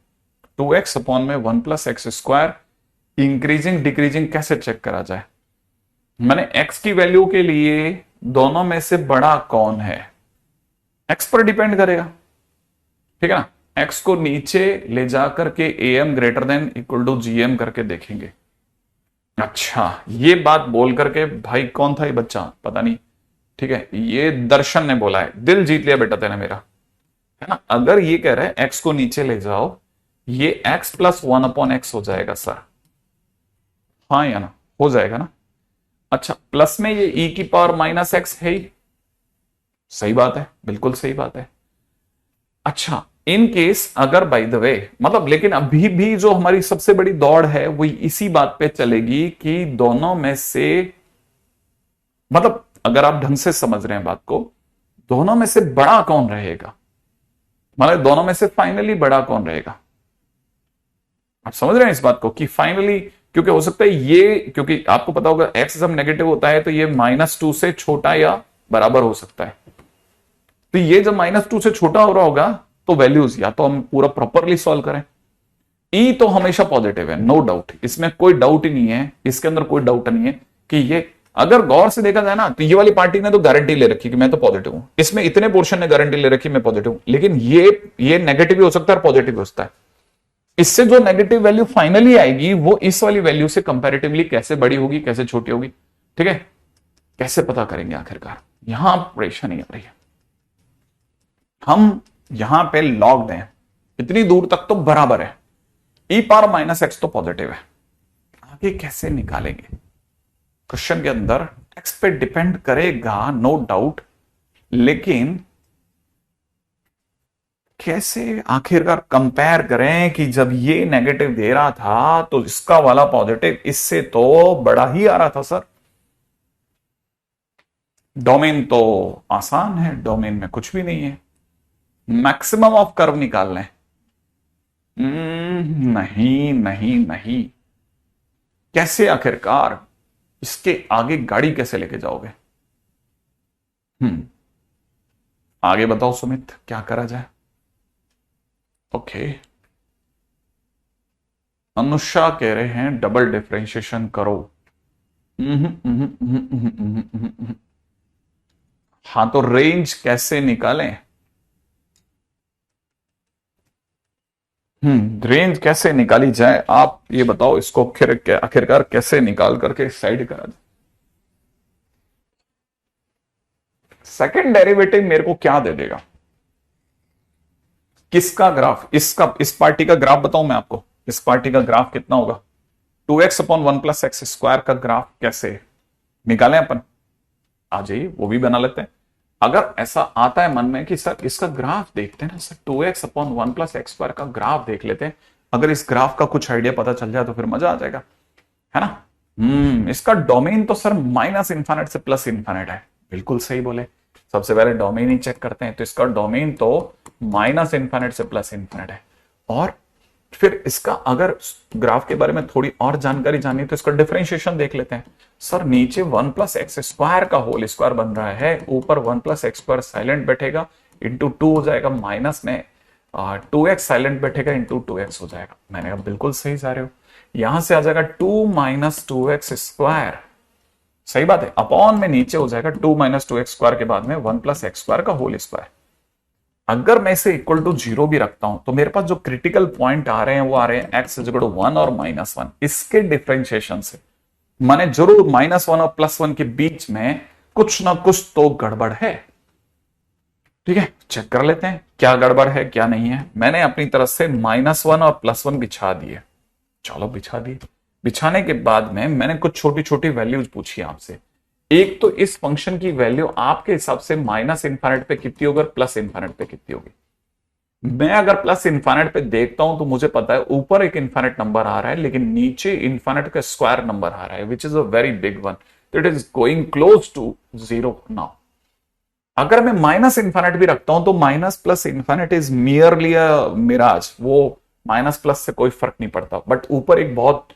S1: 2x अपॉन में 1 plus x square increasing decreasing कैसे चेक करा जाए? मैंने x की वैल्यू के लिए दोनों में से बड़ा कौन है, x पर डिपेंड करेगा, ठीक है ना। x को नीचे ले जाकर के am greater than equal to gm करके देखेंगे। अच्छा, ये बात बोल करके भाई कौन था ये बच्चा, पता नहीं, ठीक है, ये दर्शन ने बोला है, दिल जीत लिया बेटा तेने मेरा, है ना। अगर ये कह रहा है x को नीचे ले जाओ, ये x प्लस 1 अपॉन एक्स हो जाएगा सर, हाँ या ना, हो जाएगा ना। अच्छा, प्लस में ये e की पावर माइनस एक्स है ही, सही बात है, बिल्कुल सही बात है। अच्छा, इन केस अगर बाय द वे मतलब, लेकिन अभी भी जो हमारी सबसे बड़ी दौड़ है वो इसी बात पे चलेगी कि दोनों में से, मतलब अगर आप ढंग से समझ रहे हैं बात को, दोनों में से बड़ा कौन रहेगा, मतलब दोनों में से फाइनली बड़ा कौन रहेगा। आप समझ रहे हैं इस बात को कि फाइनली, क्योंकि हो सकता है ये, क्योंकि आपको पता होगा एक्स जब नेगेटिव होता है तो ये -2 से छोटा या बराबर हो सकता है। तो ये जब -2 से छोटा हो रहा होगा तो वैल्यूज या तो हम पूरा प्रॉपरली सॉल्व करें। ई तो हमेशा पॉजिटिव है, नो डाउट, इसमें कोई डाउट ही नहीं है, इसके अंदर कोई डाउट नहीं है कि ये, अगर गौर से देखा जाए ना तो ये वाली पार्टी ने तो गारंटी ले रखी कि मैं तो पॉजिटिव हूं, इसमें इतने पोर्शन ने गारंटी ले रखी मैं पॉजिटिव हूं, लेकिन ये नेगेटिव भी हो सकता है और पॉजिटिव भी हो सकता है। इससे जो नेगेटिव वैल्यू फाइनली आएगी वो इस वाली वैल्यू से कंपैरेटिवली कैसे बड़ी होगी, कैसे छोटी होगी, ठीक है, कैसे पता करेंगे आखिरकार, यहां परेशानी आ रही है। हम यहां पे लॉग दें इतनी दूर तक तो बराबर है, e पावर माइनस एक्स तो पॉजिटिव है, आगे कैसे निकालेंगे? क्वेश्चन के अंदर x पे डिपेंड करेगा नो डाउट, लेकिन कैसे आखिरकार कंपेयर करें कि जब ये नेगेटिव दे रहा था तो इसका वाला पॉजिटिव इससे तो बड़ा ही आ रहा था सर। डोमेन तो आसान है, डोमेन में कुछ भी नहीं है, मैक्सिमम ऑफ कर्व निकाल लें। नहीं नहीं नहीं, कैसे आखिरकार इसके आगे गाड़ी कैसे लेके जाओगे? आगे बताओ सुमित, क्या करा जाए? ओके, अनुषा कह रहे हैं डबल डिफरेंशिएशन करो। हाँ, तो रेंज कैसे निकालें? रेंज कैसे निकाली जाए आप ये बताओ, इसको आखिरकार कैसे निकाल करके साइड करा जाए? सेकंड डेरिवेटिव मेरे को क्या दे देगा? किसका ग्राफ, इसका, इस पार्टी का ग्राफ बताऊं मैं आपको, इस पार्टी का ग्राफ कितना होगा? 2x upon 1 plus x square का ग्राफ कैसे निकालें अपन? आ जाइए वो भी बना लेते हैं। अगर ऐसा आता है मन में कि सर इसका ग्राफ देखते हैं ना sir, 2x upon 1 plus x square का ग्राफ देख लेते हैं, अगर इस ग्राफ का कुछ आइडिया पता चल जाए तो फिर मजा आ जाएगा, है ना। इसका डोमेन तो सर माइनस इंफाइनाइट से प्लस इंफाइनाइट है, बिल्कुल सही बोले। सबसे पहले डोमेन ही चेक करते हैं, तो इसका डोमेन तो माइनस इंफाइनाइट से प्लस इंफाइनाइट है। और फिर इसका अगर ग्राफ के बारे में थोड़ी और जानकारी जाननी तो इसका डिफरेंशिएशन देख लेते हैं। सर नीचे 1 प्लस एक्स स्क्वायर का होल स्क्वायर बन रहा है, ऊपर 1 प्लस एक्स स्क्वायर साइलेंट बैठेगा, इंटू 2 हो जाएगा, माइनस में 2x साइलेंट बैठेगा, इंटू 2x हो जाएगा। मैंने कहा बिल्कुल सही जा रहे हो, यहां से आ जाएगा 2 माइनस 2x स्क्वायर, सही बात है, अपॉन में नीचे हो जाएगा 2 माइनस 2x स्क्वायर के बाद में 1 प्लस एक्स स्क्वायर का होल स्क्वायर। अगर मैं इसे इक्वल टू 0 भी रखता हूं तो मेरे पास जो क्रिटिकल पॉइंट आ रहे हैं वो आ रहे हैं x इज इक्वल टू 1 और -1, इसके डिफरेंशिएशन से माने जरूर -1 और +1 के बीच में कुछ ना कुछ तो गड़बड़ है। ठीक है, चेक कर लेते हैं क्या गड़बड़ है क्या नहीं है। मैंने अपनी तरफ से -1 और +1 बिछा दिए। चलो बिछा दिए। बिछाने के बाद में मैंने कुछ छोटी छोटी वैल्यूज पूछी आपसे। एक तो इस फंक्शन की वैल्यू आपके हिसाब से -∞ पे कितनी होगी और +∞ पे कितनी होगी। मैं अगर +∞ पे देखता हूं तो मुझे पता है ऊपर एक इन्फाइनाइट नंबर आ रहा है, लेकिन नीचे इन्फाइनाइट का स्क्वायर नंबर आ रहा है, which is a very big one, it is going close to 0 now. अगर मैं -∞ भी रखता हूं तो -+∞ इज मियरली अ मिराज, वो माइनस से कोई फर्क नहीं पड़ता। बट ऊपर एक बहुत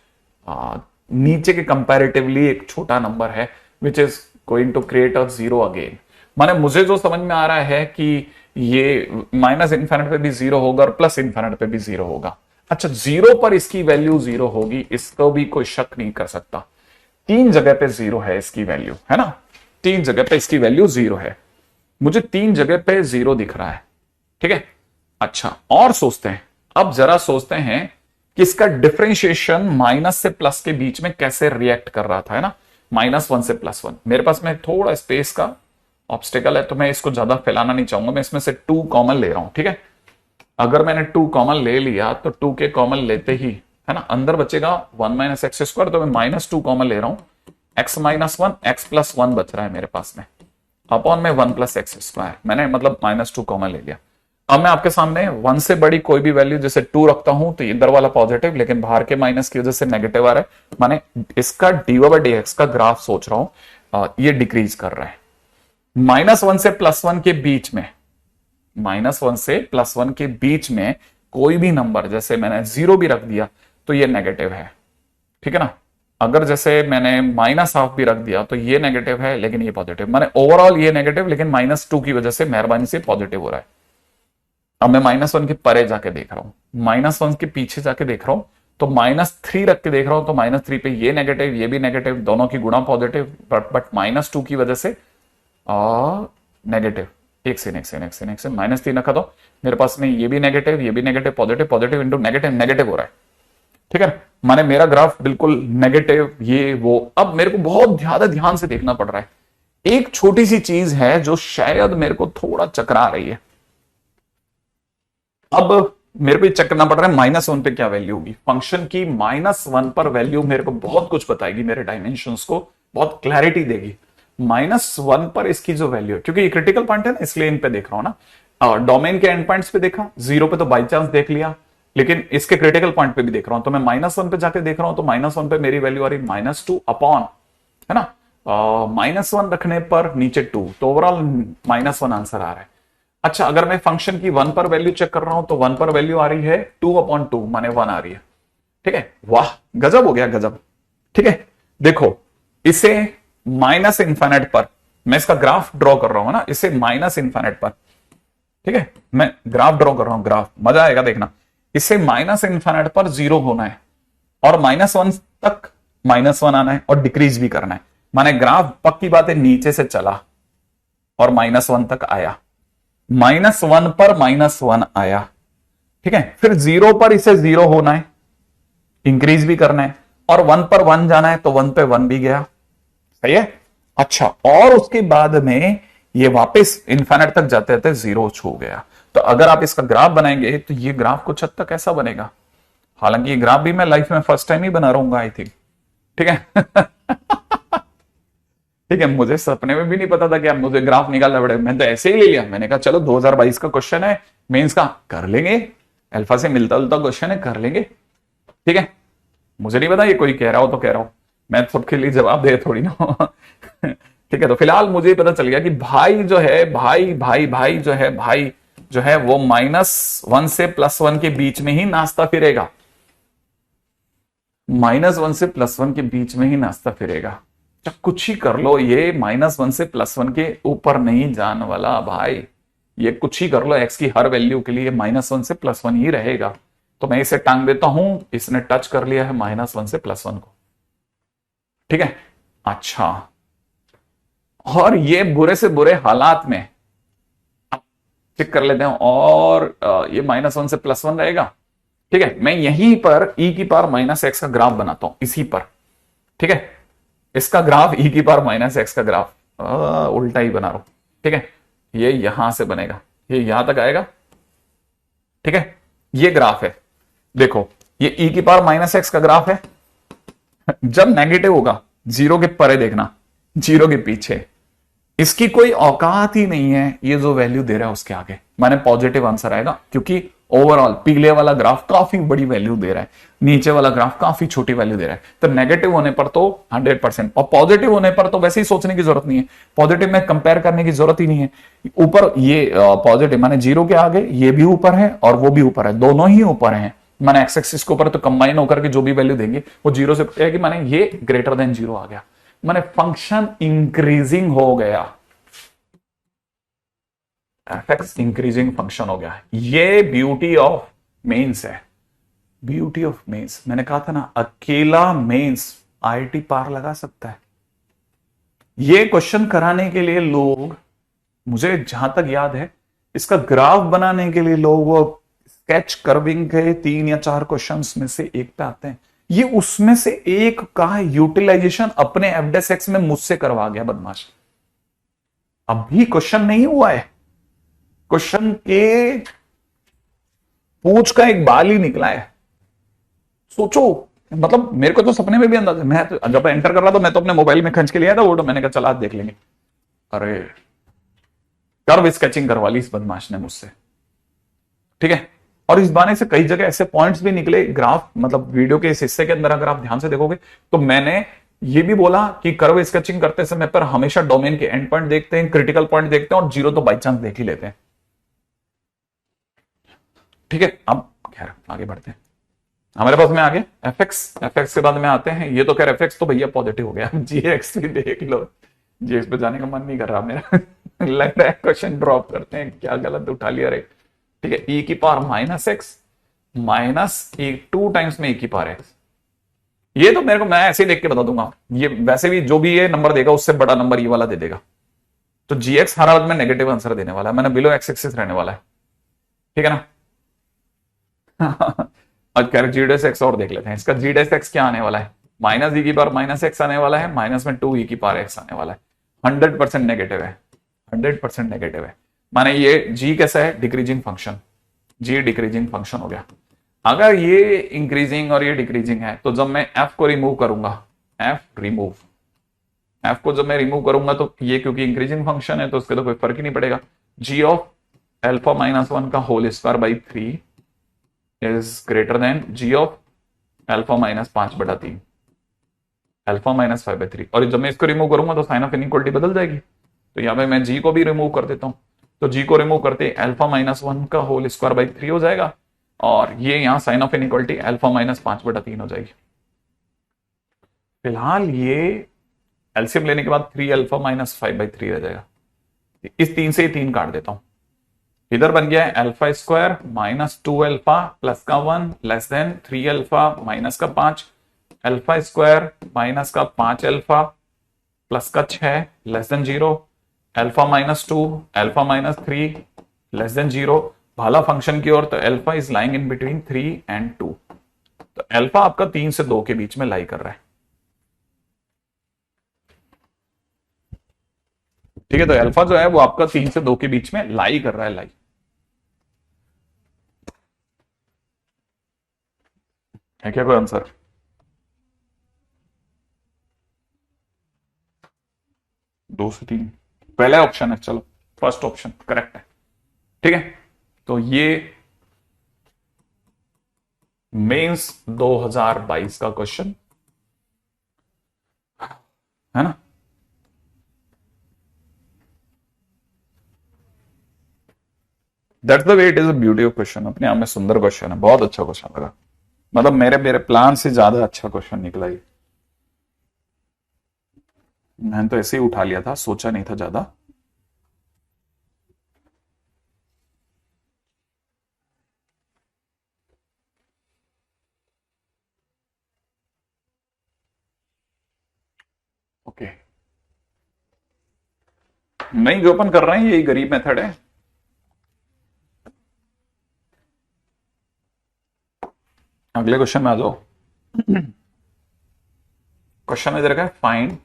S1: नीचे के कंपैरेटिवली एक छोटा नंबर है which is going to create a 0 again. माने मुझे जो समझ में आ रहा है कि ये -∞ पे भी 0 होगा और +∞ पे भी 0 होगा। अच्छा, 0 पर इसकी वैल्यू 0 होगी, इसको भी कोई शक नहीं कर सकता। 3 जगह पे 0 है इसकी वैल्यू, है ना, 3 जगह पे इसकी वैल्यू 0 है। मुझे 3 जगह पे 0 दिख रहा है। ठीक है, अच्छा और सोचते हैं, अब जरा सोचते हैं कि इसका डिफरेंशिएशन माइनस से प्लस के बीच में कैसे रिएक्ट कर रहा था, है ना, -1 से +1। मेरे पास में थोड़ा स्पेस का ऑब्स्टेकल है तो मैं इसको ज्यादा फैलाना नहीं चाहूंगा। मैं इसमें से 2 कॉमन ले रहा हूं। ठीक है, अगर मैंने 2 कॉमन ले लिया तो 2 के कॉमन लेते ही, है ना, अंदर बचेगा 1 - x², तो मैं -2 कॉमन ले रहा हूं। x - 1 x+1 बच रहा है मेरे पास में, अपॉन में 1 + x²। मैंने मतलब -2 कॉमन ले लिया। अब मैं आपके सामने 1 से बड़ी कोई भी वैल्यू जैसे 2 रखता हूं तो इधर वाला पॉजिटिव, लेकिन बाहर के माइनस की वजह से नेगेटिव आ रहा है। माने इसका dy/dx का ग्राफ सोच रहा हूं, ये डिक्रीज कर रहा है। -1 से +1 के बीच में, -1 से +1 के बीच में कोई भी नंबर, जैसे मैंने 0 भी रख दिया तो ये नेगेटिव है। ठीक है ना, अगर जैसे मैंने -½ भी रख दिया तो ये नेगेटिव है लेकिन ये पॉजिटिव। माने ओवरऑल ये नेगेटिव, लेकिन -2 की वजह से मेहरबानी से पॉजिटिव हो रहा है। अब मैं -1 के परे जाके देख रहा हूं, -1 के पीछे जाके देख रहा हूं तो -3 रख के देख रहा हूं तो -3 पे ये नेगेटिव ये भी नेगेटिव, दोनों की गुणा पॉजिटिव, बट -2 की वजह से नेगेटिव। एक से -3 रखा तो मेरे पास में ये भी negative positive positive into negative negative हो रहा है। ठीक है, माने मेरा ग्राफ बिल्कुल नेगेटिव ये वो। अब मेरे को बहुत ज्यादा ध्यान से देखना पड़ रहा है। एक छोटी सी चीज है जो शायद मेरे को थोड़ा चकरा रही है। अब मेरे को चेक करना पड़ रहा है -1 पे क्या वैल्यू होगी फंक्शन की। -1 पर वैल्यू मेरे को बहुत कुछ बताएगी, मेरे डायमेंशंस को बहुत क्लैरिटी देगी। -1 पर इसकी जो वैल्यू है, क्योंकि ये क्रिटिकल पॉइंट है ना, इसलिए इन पे देख रहा हूं ना। डोमेन के एंड पॉइंट्स पे देखा, 0 पे तो बाई चांस देख लिया, लेकिन इसके क्रिटिकल पॉइंट पे भी देख रहा हूं। तो मैं -1 पे जाके देख रहा हूं तो -1 पे मेरी वैल्यू आ रही -2 अपॉन, है ना, -1 रखने पर नीचे 2, तो ओवरऑल -1 आंसर आ रहा है। अच्छा, अगर मैं फंक्शन की 1 पर वैल्यू चेक कर रहा हूं तो 1 पर वैल्यू आ रही है 2/2 माने 1 आ रही है। ठीक है, वाह गजब हो गया, गजब। ठीक है, देखो इसे -∞ पर मैं इसका ग्राफ ड्रॉ कर रहा हूं ना, इसे -∞ पर, ठीक है, मैं ग्राफ ड्रॉ कर रहा हूं, ग्राफ मजा आएगा देखना। इसे -∞ पर 0 होना है और -1 तक -1 आना है और डिक्रीज भी करना है। माने ग्राफ पक्की बात है नीचे से चला और -1 तक आया, -1 पर -1 आया। ठीक है, फिर 0 पर इसे 0 होना है, इंक्रीज भी करना है, और 1 पर 1 जाना है तो 1 पे 1 भी गया। सही है। अच्छा, और उसके बाद में ये वापस इन्फिनिट तक जाते जाते 0 छू गया। तो अगर आप इसका ग्राफ बनाएंगे तो ये ग्राफ कुछ हद तक ऐसा बनेगा। हालांकि ये ग्राफ भी मैं लाइफ में फर्स्ट टाइम ही बना रहा हूँ आई थिंक। ठीक है ठीक है, मुझे सपने में भी नहीं पता था कि आप मुझे ग्राफ निकालना पड़ेगा, मैं तो ऐसे ही ले लिया। मैंने कहा चलो 2022 का क्वेश्चन है, मेंस का कर लेंगे, अल्फा से मिलता जुलता क्वेश्चन है, कर लेंगे। ठीक है, मुझे नहीं पता ये कोई कह रहा हो तो कह रहा हूं, मैं सबके लिए जवाब दे थोड़ी ना ठीक है, तो फिलहाल मुझे पता चल गया कि भाई जो है भाई जो है वो -1 से +1 के बीच में ही नाचता फिरेगा, -1 से +1 के बीच में ही नाचता फिरेगा। तो कुछ ही कर लो, ये -1 से +1 के ऊपर नहीं जाने वाला भाई, ये कुछ ही कर लो, x की हर वैल्यू के लिए -1 से +1 ही रहेगा। तो मैं इसे टांग देता हूं, इसने टच कर लिया है -1 से +1 को। ठीक है, अच्छा, और ये बुरे से बुरे हालात में चेक कर लेते हैं, और ये -1 से +1 रहेगा। ठीक है, मैं यहीं पर e की पावर -x का ग्राफ बनाता हूं, इसी पर। ठीक है, इसका ग्राफ ई की पावर माइनस एक्स का ग्राफ उल्टा ही बना रहा हूं, ठीक है। ये यहां से बनेगा, ये यहां तक आएगा, ठीक है। ये ग्राफ है, देखो ये ई की पावर माइनस एक्स का ग्राफ है। जब नेगेटिव होगा, जीरो के परे देखना, जीरो के पीछे, इसकी कोई औकात ही नहीं है ये जो वैल्यू दे रहा है उसके आगे, माने पॉजिटिव आंसर आएगा, क्योंकि ओवरऑल पीले वाला ग्राफ काफी बड़ी वैल्यू दे रहा है, नीचे वाला ग्राफ काफी छोटी वैल्यू दे रहा है। तो नेगेटिव होने पर तो 100%, और पॉजिटिव होने पर तो वैसे ही सोचने की जरूरत नहीं है, पॉजिटिव में कंपेयर करने की जरूरत ही नहीं है। ऊपर ये पॉजिटिव माने जीरो के आगे ये भी ऊपर है और वो भी ऊपर है, दोनों ही ऊपर है, माने एक्स एक्सिस के ऊपर, तो कंबाइन होकर के जो भी वैल्यू देंगे वो जीरो से है कि माने ये ग्रेटर देन जीरो आ गया, माने फंक्शन इंक्रीजिंग हो गया, एफएक्स इंक्रीजिंग फंक्शन हो गया। ये ब्यूटी ऑफ मेंस है, ब्यूटी ऑफ मेंस। मैंने कहा था ना, अकेला मेंस आईआईटी पार लगा सकता है। ये क्वेश्चन कराने के लिए लोग, मुझे जहां तक याद है, इसका ग्राफ बनाने के लिए लोग वो स्केच कर्विंग के 3 या 4 क्वेश्चंस में से एक पे आते हैं। ये उसमें से एक का यूटिलाइजेशन अपने एफडेस में मुझसे करवा गया बदमाश। अभी क्वेश्चन नहीं हुआ है, क्वेश्चन के पूंछ का एक बाल ही निकला है। सोचो, मतलब मेरे को तो सपने में भी अंदाजा, मैं तो जब एंटर कर रहा था मैं तो अपने मोबाइल में खंच के लिया था वो, तो मैंने कहा चला आज देख लेंगे। अरे कर्व स्केचिंग करवा ली इस बदमाश ने मुझसे, ठीक है। और इस बारे से कई जगह ऐसे पॉइंट्स भी निकले ग्राफ, मतलब वीडियो के इस हिस्से के अंदर अगर आप ध्यान से देखोगे तो मैंने ये भी बोला कि कर्व स्केचिंग करते समय पर हमेशा डोमेन के एंड पॉइंट देखते हैं, क्रिटिकल पॉइंट देखते हैं, और जीरो तो बाई चांस देख ही लेते हैं, ठीक है। अब खैर आगे बढ़ते हैं, हमारे पास में आगे एफएक्स के बाद में आते हैं। ये तो खैर एफएक्स तो भैया पॉजिटिव हो गया, जीएक्स भी देख लो, जीएक्स पे जाने का मन नहीं कर रहा मेरा। लग रहा है क्वेश्चन ड्रॉप करते हैं, क्या गलत उठा लिया रे, ठीक है। ई की power minus x minus 2 times में ई की पावर एक्स, ये तो मेरे को, मैं ऐसे ही देख के बता दूंगा, ये वैसे भी जो भी ये नंबर देगा उससे बड़ा नंबर ये वाला दे देगा, तो जीएक्स हर हालत में नेगेटिव आंसर देने वाला है, मैंने बिलो एक्स एक्सिस रहने वाला है, ठीक है ना। आज कह रहे जी डेस एक्स और देख लेते हैं, इसका जी डेस एक्स क्या आने वाला है, माइनस ई की पावर माइनस एक्स आने वाला है, माइनस में 2 ई की पावर एक्स आने वाला है, 100% नेगेटिव है, 100% नेगेटिव है। माने ये जी कैसा है, डिक्रीजिंग फंक्शन, जी डिक्रीजिंग फंक्शन हो गया। अगर ये इंक्रीजिंग और ये डिक्रीजिंग है, तो जब मैं एफ को रिमूव करूंगा, एफ रिमूव, एफ को जब मैं रिमूव करूंगा तो ये क्योंकि इंक्रीजिंग फंक्शन है तो उसके तो कोई फर्क ही नहीं पड़ेगा। जी ऑफ अल्फा माइनस 1 का whole square by 3 is greater than G of alpha minus 5/3, alpha minus 5/3। और जब मैं इसको रिमूव करूंगा तो साइन ऑफ इनइक्वालिटी बदल जाएगी, तो यहां पे मैं जी को भी रिमूव कर देता हूं, तो जी को रिमूव करते अल्फा माइनस 1 का होल स्क्वायर बाई 3 हो जाएगा, और ये यहां sign of inequality alpha minus 5/3 हो जाएगी। फिलहाल ये एलसीएम लेने के बाद 3 अल्फा माइनस 5/3 रह जाएगा, इस 3 से 3 काट देता हूं, इधर बन गया है alpha square minus 2 alpha plus का 1 लेस देन 3 अल्फा माइनस का 5, अल्फा स्क्वायर माइनस का 5 अल्फा प्लस का 6 less than 0, alpha minus 2 alpha minus 3 less than 0, भाला फंक्शन की ओर, तो alpha is lying in between 3 and 2, तो अल्फा आपका 3 से 2 के बीच में लाई कर रहा है, ठीक है। तो अल्फा जो है वो आपका 3 से 2 के बीच में लाई कर रहा है, लाई। है क्या कोई आंसर? दो से तीन, पहला ऑप्शन है, चलो फर्स्ट ऑप्शन करेक्ट है, ठीक है। तो ये मेंस 2022 का क्वेश्चन है ना। That's the way it is a beauty of question, अपने आप में सुंदर क्वेश्चन है, बहुत अच्छा क्वेश्चन लगा, मतलब मेरे मेरे प्लान से ज्यादा अच्छा क्वेश्चन निकला ये, मैंने तो ऐसे ही उठा लिया था, सोचा नहीं था ज्यादा। ओके, नहीं जो अपन कर रहे हैं यही गरीब मेथड है। अगले क्वेश्चन में आ जाओ। क्वेश्चन में दे रखा है find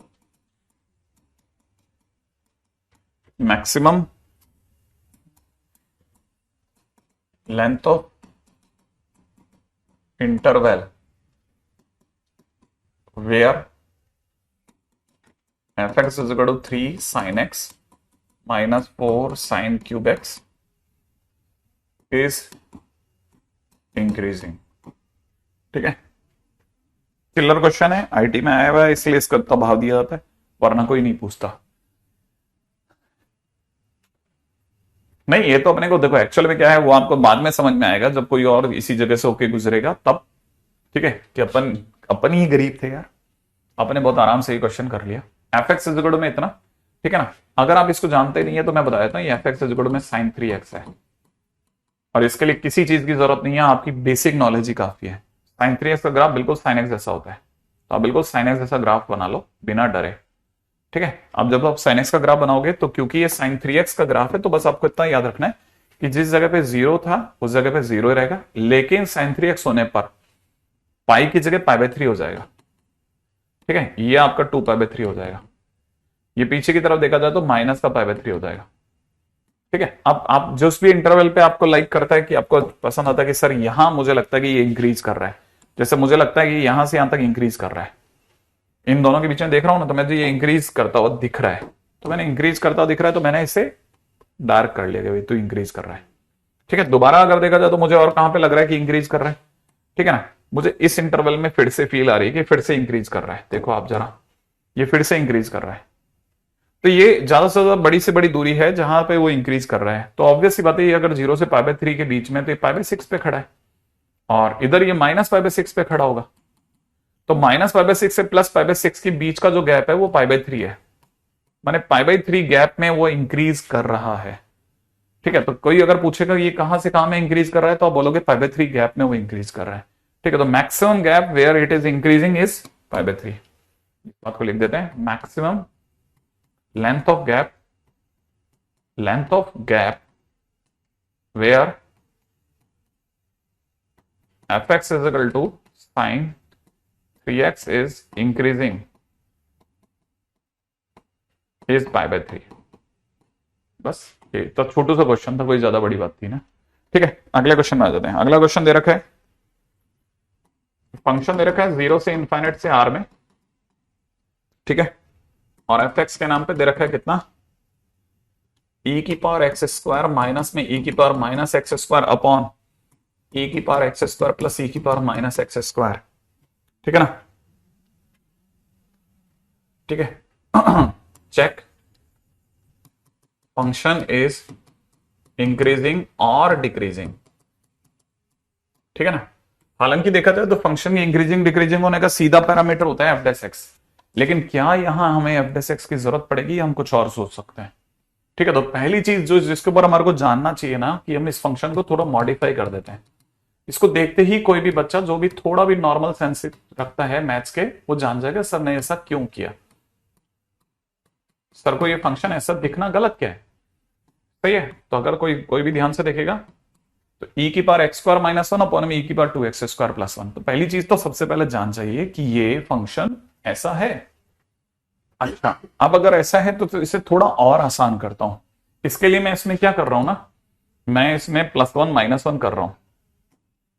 S1: maximum length of interval where fx is equal to 3 sin x minus 4 sin cube x is increasing। ठीक है, किलर क्वेश्चन है, आईटी में आया हुआ है इसलिए इसका इतना भाव दिया जाता है, वरना कोई नहीं पूछता। नहीं, ये तो अपने को देखो एक्चुअल में क्या है वो आपको बाद में समझ में आएगा जब कोई और इसी जगह से होके गुजरेगा तब। ठीक है, कि अपन ही गरीब थे यार, अपने बहुत आराम से ये क्वेश्चन कर लिया। एफ एक्स इज इक्वल में इतना, ठीक है ना। अगर आप इसको जानते नहीं है तो मैं बता देता हूँ, एफ एक्स इज इक्वल में साइन 3x है, और इसके लिए किसी चीज की जरूरत नहीं है, आपकी बेसिक नॉलेज ही काफी है। साइन 3x का ग्राफ बिल्कुल साइन एक्स जैसा होता है, तो आप बिल्कुल साइन एक्स जैसा ग्राफ बना लो बिना डरे। ठीक है, अब जब आप साइन एक्स का ग्राफ बनाओगे तो क्योंकि ये साइन 3x का ग्राफ है तो बस आपको इतना याद रखना है कि जिस जगह पे 0 था उस जगह पे 0 ही रहेगा, लेकिन साइन 3x होने पर पाई की जगह π/3 हो जाएगा। ठीक है, ये आपका 2π/3 हो जाएगा, ये पीछे की तरफ देखा जाए तो माइनस का π/3 हो जाएगा। ठीक है, अब आप जिस भी इंटरवल पे आपको लाइक करता है कि आपको पसंद आता है कि सर यहां मुझे लगता है कि ये इंक्रीज कर रहा है, जैसे मुझे लगता है कि यहां से यहां तक इंक्रीज कर रहा है, इन दोनों के बीच में देख रहा हूं ना, तो मुझे ये इंक्रीज करता हुआ दिख रहा है, तो मैंने इंक्रीज करता हुआ दिख रहा है तो मैंने इसे डार्क कर लिया कि तो इंक्रीज कर रहा है। ठीक है, दोबारा अगर देखा जाए तो मुझे और कहां पे लग रहा है कि इंक्रीज कर रहा है। ठीक है ना, मुझे इस इंटरवल में फिर से फील आ रही है कि फिर से इंक्रीज कर रहा है। देखो आप जरा, ये फिर से इंक्रीज कर रहा है, तो ये ज्यादा से ज्यादा बड़ी से बड़ी दूरी है जहां पे वो इंक्रीज कर रहा है। तो ऑब्वियस सी बात है, ये अगर 0 से π/3 के बीच में तो ये π/6 पे खड़ा है, और इधर ये माइनस π/6 पे खड़ा होगा, तो माइनस π/6 से प्लस π/6 के बीच का जो गैप है वो π/3 है, माने π/3 गैप में वो इंक्रीज कर रहा है। ठीक है, तो कोई अगर पूछेगा ये कहां से कहां में इंक्रीज कर रहा है तो आप बोलोगे π/3 गैप में वो इंक्रीज कर रहा है। ठीक है, तो maximum gap where it is increasing is π/3। बात को लिख देते हैं, maximum length of gap where fx is equal to sin 3x is increasing is π/3। बस ये तो छोटू सा क्वेश्चन था, कोई ज्यादा बड़ी बात थी ना। ठीक है, अगले क्वेश्चन में आ जाते हैं। अगला क्वेश्चन दे रखा है, फंक्शन दे रखा है 0 से इनफाइनाइट से r में। ठीक है, और एफ एक्स के नाम पे दे रखा है कितना, e की पावर एक्स स्क्वायर माइनस में e की power minus x square upon e की power x square plus e की पावर माइनस एक्स स्क्वायर। ठीक है ना, ठीक है। चेक फंक्शन इज इंक्रीजिंग और डिक्रीजिंग। ठीक है ना, हालांकि देखा जाए तो फंक्शन की इंक्रीजिंग डिक्रीजिंग होने का सीधा पैरामीटर होता है f', लेकिन क्या यहां हमें f' की जरूरत पड़ेगी, हम कुछ और सोच सकते हैं। ठीक है, तो पहली चीज जो जिसके ऊपर हमारे को जानना चाहिए ना, कि हम इस फंक्शन को थोड़ा मॉडिफाई कर देते हैं। इसको देखते ही कोई भी बच्चा जो भी थोड़ा भी नॉर्मल सेंस रखता है मैथ्स के, वो जान जाएगा सर ने ऐसा क्यों किया, सर को ये फंक्शन ऐसा दिखना गलत क्या है। सही है, तो अगर कोई भी ध्यान से देखेगा तो e की power x square minus 1 upon में e की पावर 2x स्क्वायर प्लस 1, तो पहली चीज तो सबसे पहले जान चाहिए कि ये फंक्शन ऐसा है। अच्छा, अब अगर ऐसा है तो इसे थोड़ा और आसान करता हूं। इसके लिए मैं इसमें क्या कर रहा हूं ना, मैं इसमें +1 -1 कर रहा हूं।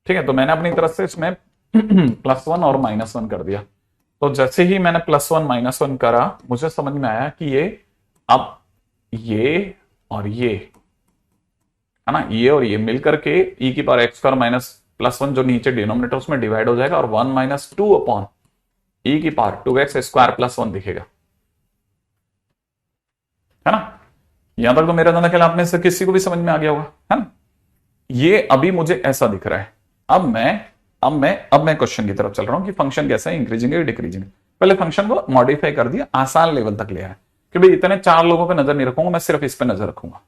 S1: ठीक है, तो मैंने अपनी तरफ से इसमें +1 और -1 कर दिया। तो जैसे ही मैंने +1 -1 करा, मुझे समझ में आया कि ये अब ये और ये है ना, ये और ये मिलकर के e की पावर एक्स स्क्वायर माइनस +1 जो नीचे डिनोमिनेटर उसमें डिवाइड हो जाएगा, और 1 - 2 अपॉन e की पावर 2x स्क्वायर प्लस 1 दिखेगा। है ना, यहां तक तो मेरा जाना ख्याल आप में से किसी को भी समझ में आ गया होगा, है ना। ये अभी मुझे ऐसा दिख रहा है। अब मैं क्वेश्चन की तरफ चल रहा हूं कि फंक्शन कैसा है, इंक्रीजिंग है डिक्रीजिंग। पहले फंक्शन को मॉडिफाई कर दिया, आसान लेवल तक ले आया कि भाई इतने 4 लोगों पे नजर नहीं रखूंगा, मैं सिर्फ इस पे नजर रखूंगा।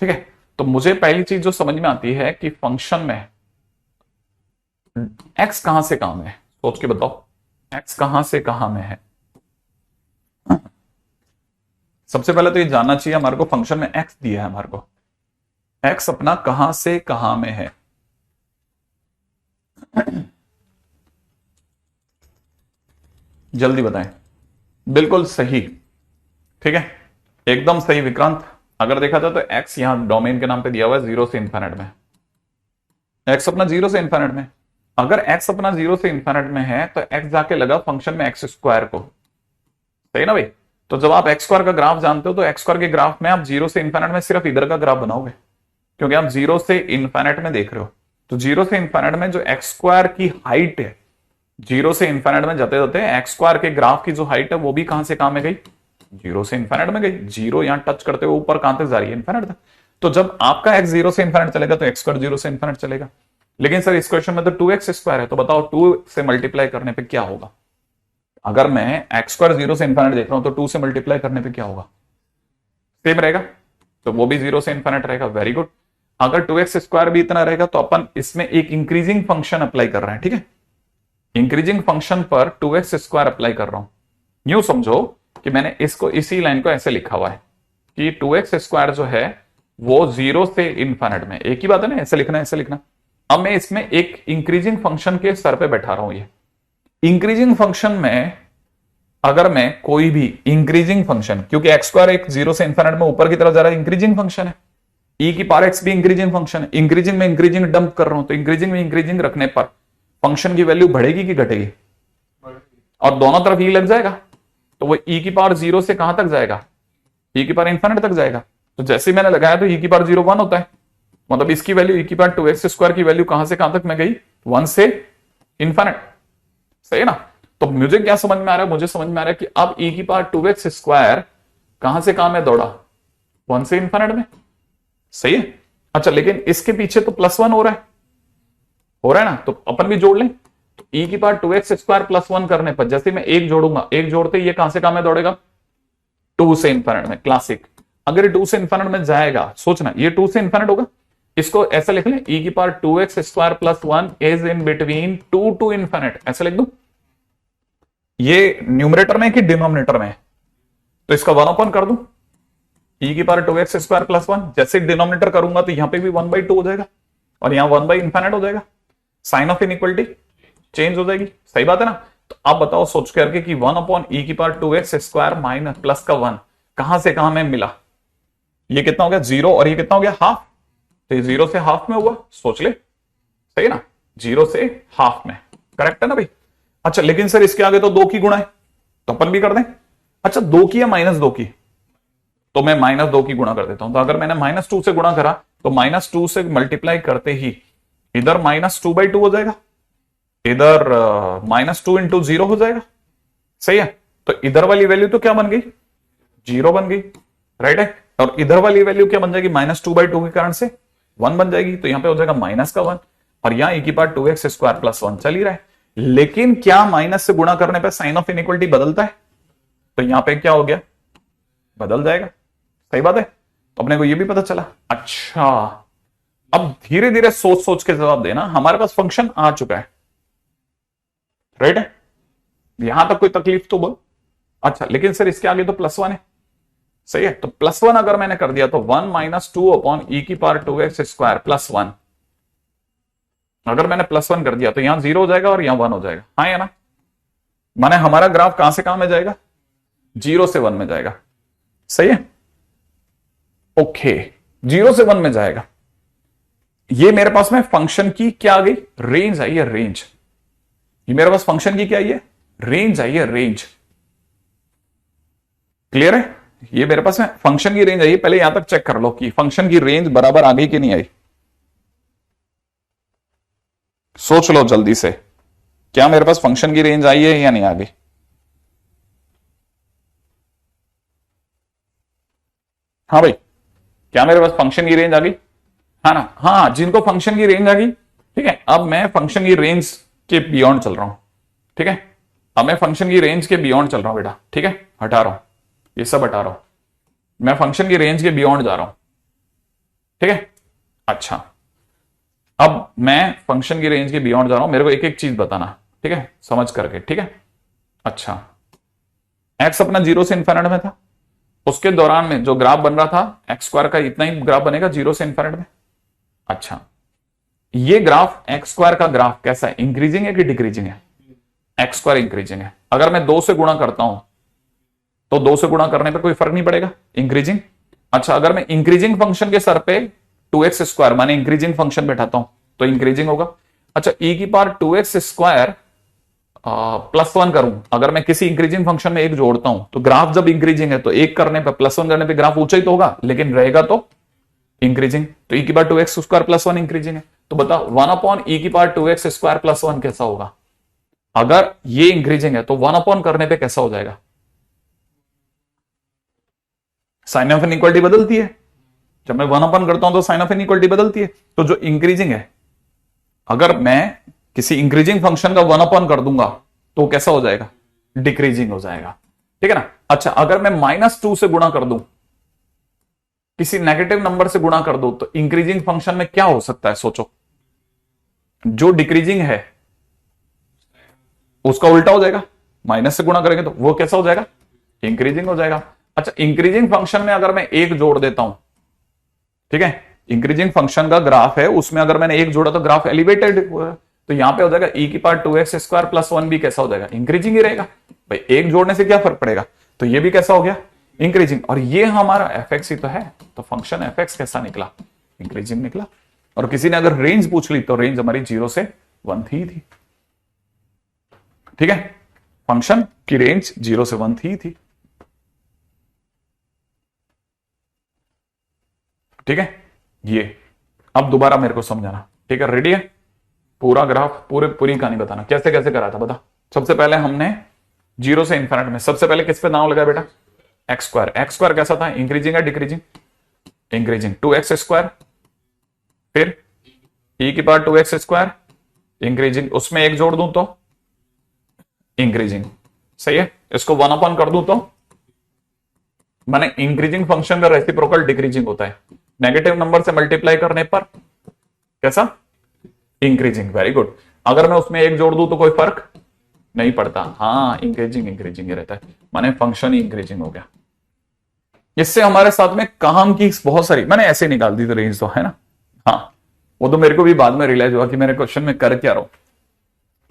S1: ठीक है, तो मुझे पहली चीज जो समझ में आती है कि फंक्शन में x कहां से कहां में है, सोच के बताओ x कहां से कहां में है। सबसे पहले तो ये जानना चाहिए हमारे को, फंक्शन में x दिया है हमारे को, x अपना कहां से कहां में है। जल्दी बताएं। बिल्कुल सही, ठीक है, एकदम सही विक्रांत। अगर देखा जाए तो एक्स यहां डोमेन के नाम पे दिया हुआ है 0 से इन्फिनिट में, एक्स अपना 0 से इन्फिनिट में। अगर एक्स अपना 0 से इन्फिनिट में है तो एक्स जाके लगा फंक्शन में एक्स स्क्वायर को, सही ना भाई। तो जब आप एक्स स्क्वायर का ग्राफ जानते हो तो एक्स स्क्वायर के ग्राफ में आप 0 से इन्फिनिट में सिर्फ इधर का ग्राफ बनाओगे, क्योंकि आप 0 से इन्फिनिट में देख रहे हो। तो 0 से इन्फिनिट में जो एक्स स्क्वायर की हाइट है, 0 से इन्फिनिट में जाते जाते एक्स स्क्वायर के ग्राफ की जो हाइट है वो भी कहां से कहां में गई, 0 से इन्फिनिट में गई। 0 यहां टच करते हुए ऊपर कहां तक जा रही है, इन्फिनिट तक। तो जब आपका एक्स 0 से इन्फिनिट चलेगा तो एक्स स्क्वायर 0 से इन्फिनिट चलेगा। लेकिन सर इस क्वेश्चन में तो 2x स्क्वायर है, तो बताओ 2 से मल्टीप्लाई करने पे क्या होगा। अगर मैं एक्स स्क्वायर 0 से इन्फिनिट देख रहा हूं तो 2 से मल्टीप्लाई करने पे क्या होगा, सेम रहेगा, तो वो भी 0 से इन्फिनिट रहेगा। Very good. अगर 2x स्क्वायर भी इतना रहेगा तो अपन इसमें एक इंक्रीजिंग फंक्शन अप्लाई कर रहे हैं, ठीक है। इंक्रीजिंग फंक्शन पर 2x स्क्वायर अप्लाई कर रहा हूं। यूं समझो कि मैंने इसको, इसी लाइन को ऐसे लिखा हुआ है कि 2x स्क्वायर जो है वो 0 से इन्फिनिट में, एक ही बात है ना, ऐसे लिखना ऐसे लिखना। अब मैं इसमें एक इंक्रीजिंग फंक्शन के स्तर पे बैठा रहा हूं। ये इंक्रीजिंग फंक्शन में अगर मैं कोई भी इंक्रीजिंग फंक्शन, क्योंकि एक्स स्क्वायर एक 0 से इन्फिनिट में ऊपर की तरफ जा रहा है, इंक्रीजिंग फंक्शन है, ई की पावर एक्स भी इंक्रीजिंग फंक्शन है, इंक्रीजिंग में इंक्रीजिंग डंप कर रहा हूं, तो इंक्रीजिंग में इंक्रीजिंग रखने पर फंक्शन की वैल्यू बढ़ेगी कि घटेगी, और दोनों तरफ ई लग जाएगा, तो वो ई की पावर 0 से कहां तक जाएगा, ई की पावर इन्फिनिट तक जाएगा। तो जैसे मैंने लगाया तो ई की पावर 0 1 होता है, मतलब इसकी वैल्यू ई की पावर 2x स्क्वायर की वैल्यू कहां से कहां तक में गई, 1 से इन्फिनिट, सही है ना। तो मुझे क्या समझ में आ रहा है, मुझे समझ में आ रहा है कि अब ई की पावर 2x स्क्वायर कहां से कहां में दौड़ा, 1 से इन्फिनिट में, सही है। अच्छा, लेकिन इसके पीछे तो +1 हो रहा है, हो रहा है ना, तो अपन भी जोड़ लें। तो ई की पावर 2x स्क्वायर +1 करने पर जैसे मैं एक जोड़ूंगा, एक जोड़ते ये कहां से कहां में दौड़ेगा, 2 से इन्फिनिट में। क्लासिक। अगर ये 2 से इन्फिनिट में जाएगा, सोचना ये 2 से इन्फिनिट होगा, इसको ऐसा लिख लें, ई की power 2x square +1 is in between 2 to infinite, ऐसे लिख दूं। ये न्यूमरेटर में कि डिनोमिनेटर में है, तो इसका 1 अपॉन कर दूं, ई की पावर 2x स्क्वायर +1, जैसे डिनोमिनेटर करूंगा तो यहां पे भी 1/2 हो जाएगा और यहां 1/∞ हो जाएगा, साइन ऑफ इनइक्वलिटी चेंज हो जाएगी, सही बात है ना। तो अब बताओ सोच करके कि 1 अपॉन ई की power 2x square minus plus का 1 कहां से कहां में मिला, ये कितना हो गया 0 और ये कितना हो गया हाफ, तो ये 0 से हाफ में हुआ, सोच ले, सही है ना, 0 से हाफ में, करेक्ट है ना भाई। अच्छा, लेकिन सर इसके आगे तो 2 की गुणा है, तो अपन भी कर दें। अच्छा, 2 की या -2 की, तो मैं -2 की गुणा कर देता हूं। तो अगर मैंने -2 से गुणा करा तो -2 से मल्टीप्लाई करते ही इधर -2/2 हो जाएगा, इधर -2 × 0 हो जाएगा, सही है। तो इधर वाली वैल्यू तो क्या बन गई, 0 बन गई, राइट है। और इधर वाली वैल्यू क्या बन जाएगी, -2/2 के कारण से 1 बन जाएगी, तो यहां पे हो जाएगा -1, और यहां ई की पावर 2x स्क्वायर +1 चल ही रहा है। लेकिन क्या माइनस से गुणा करने पर साइन ऑफ इनइक्वलिटी बदलता है, तो यहां पे क्या हो गया, बदल जाएगा, सही बात है। तो अपने को ये भी पता चला। अच्छा, अब धीरे धीरे सोच सोच के जवाब देना, हमारे पास फंक्शन आ चुका है, राइट है, यहां तक कोई तकलीफ तो बोल। अच्छा, लेकिन सर इसके आगे तो +1 है, सही है। तो +1 अगर मैंने कर दिया तो 1 - 2 अपॉन ई की पावर 2x स्क्वायर +1, अगर मैंने +1 कर दिया तो यहां 0 हो जाएगा और यहां 1 हो जाएगा, हाँ या ना। माने हमारा ग्राफ कहां से कहां में जाएगा, 0 से 1 में जाएगा, सही है। ओके, 0 से 1 में जाएगा। ये मेरे पास में फंक्शन की क्या आ गई, रेंज आई है, रेंज। ये मेरे पास फंक्शन की क्या आई है, रेंज आई है, रेंज। क्लियर है, ये मेरे पास में फंक्शन की रेंज आई है। पहले यहां तक चेक कर लो कि फंक्शन की रेंज बराबर आ गई कि नहीं आई, सोच लो जल्दी से, क्या मेरे पास फंक्शन की रेंज आई है या नहीं आ गई। हाँ भाई, क्या मेरे पास फंक्शन की रेंज आ गई, हाँ ना, हाँ, जिनको फंक्शन की रेंज आ गई, ठीक है। अब मैं फंक्शन की रेंज के बियॉन्ड चल रहा हूं, ठीक है। अब मैं फंक्शन की रेंज के बियॉन्ड चल रहा हूं बेटा, ठीक है, हटा रहा हूं, ये सब हटा रहा हूं, मैं फंक्शन की रेंज के बियॉन्ड जा रहा हूं, ठीक है। अच्छा, अब मैं फंक्शन की रेंज के बियॉन्ड जा रहा हूं, मेरे को एक एक चीज बताना, ठीक है, समझ करके, ठीक है। अच्छा, एक्स अपना 0 से इन्फिनिट में था, उसके दौरान में जो ग्राफ बन रहा था एक्स स्क्वायर का इतना ही ग्राफ बनेगा 0 से इन्फिनिट में। अच्छा, ये ग्राफ एक्स स्क्वायर का ग्राफ कैसा है, इंक्रीजिंग है कि डिक्रीजिंग है, एक्स स्क्वायर इंक्रीजिंग है। अगर मैं 2 से गुणा करता हूं तो 2 से गुणा करने पे कोई फर्क नहीं पड़ेगा, इंक्रीजिंग। अच्छा, अगर मैं इंक्रीजिंग फंक्शन के सर पे 2x स्क्वायर माने इंक्रीजिंग फंक्शन बैठाता हूं तो इंक्रीजिंग होगा। अच्छा, e की पावर 2x स्क्वायर +1 करूं, अगर मैं किसी इंक्रीजिंग फंक्शन में एक जोड़ता हूं तो ग्राफ जब इंक्रीजिंग है तो एक करने पर +1 करने पे ग्राफ ऊंचा ही तो होगा, लेकिन रहेगा तो इंक्रीजिंग। तो e की पावर 2x स्क्वायर +1 इंक्रीजिंग है, तो बताओ 1/e की पावर 2x स्क्वायर +1 कैसा होगा? अगर ये इंक्रीजिंग है तो 1 करने पे कैसा हो जाएगा? साइन ऑफ इनइक्वालिटी बदलती है, जब मैं 1 करता हूं तो साइन ऑफ इनइक्वालिटी बदलती है। तो जो इंक्रीजिंग है, अगर मैं किसी इंक्रीजिंग फंक्शन का 1 कर दूंगा तो कैसा हो जाएगा? डिक्रीजिंग हो जाएगा, ठीक है ना। अच्छा, अगर मैं -2 से गुणा कर दूं, किसी नेगेटिव नंबर से गुणा कर दूं, तो इंक्रीजिंग फंक्शन में क्या हो सकता है? सोचो, जो डिक्रीजिंग है उसका उल्टा हो जाएगा, माइनस से गुणा करेंगे तो वो कैसा हो जाएगा? इंक्रीजिंग हो जाएगा। अच्छा, इंक्रीजिंग फंक्शन में अगर मैं 1 जोड़ देता हूं, ठीक है, इंक्रीजिंग फंक्शन का ग्राफ है, उसमें अगर मैंने 1 जोड़ा तो ग्राफ एलिवेटेड, तो यहां पे हो जाएगा e की पावर 2x स्क्वायर +1 भी कैसा हो जाएगा? इंक्रीजिंग ही रहेगा भाई, 1 जोड़ने से क्या फर्क पड़ेगा। तो ये भी कैसा हो गया? इंक्रीजिंग। और ये हमारा fx ही तो है, तो फंक्शन fx कैसा निकला? इंक्रीजिंग निकला। और किसी ने अगर रेंज पूछ ली तो रेंज हमारी 0 से 1 थी, ठीक है, फंक्शन की रेंज 0 से 1 थी, ठीक है। ये अब दोबारा मेरे को समझाना, ठीक है, रेडी है? पूरा ग्राफ, पूरी कहानी बताना कैसे कैसे करा था, बता। सबसे पहले हमने 0 से इन्फिनिट में सबसे पहले किस पे नाम लगाया बेटा? एक्स स्क्वायर कैसा था? इंक्रीजिंग है डिक्रीजिंग? इंक्रीजिंग। 2x स्क्वायर, फिर e की पावर 2x स्क्वायर इंक्रीजिंग, उसमें 1 जोड़ दूं तो इंक्रीजिंग, सही है। इसको 1 कर दूं तो माने इंक्रीजिंग फंक्शन का रेसिप्रोकल डिक्रीजिंग होता है, नेगेटिव नंबर से मल्टीप्लाई करने पर कैसा? इंक्रीजिंग। Very good. अगर मैं उसमें 1 जोड़ दूं तो कोई फर्क नहीं पड़ता, हाँ, इंक्रीजिंग ही रहता है, माने फंक्शन ही इंक्रीजिंग हो गया। इससे हमारे साथ में काम की बहुत सारी, मैंने ऐसे निकाल दी तो रेंज तो है ना, हाँ, वो तो मेरे को भी बाद में रियलाइज हुआ कि मेरे क्वेश्चन में कर क्या रहा हूं,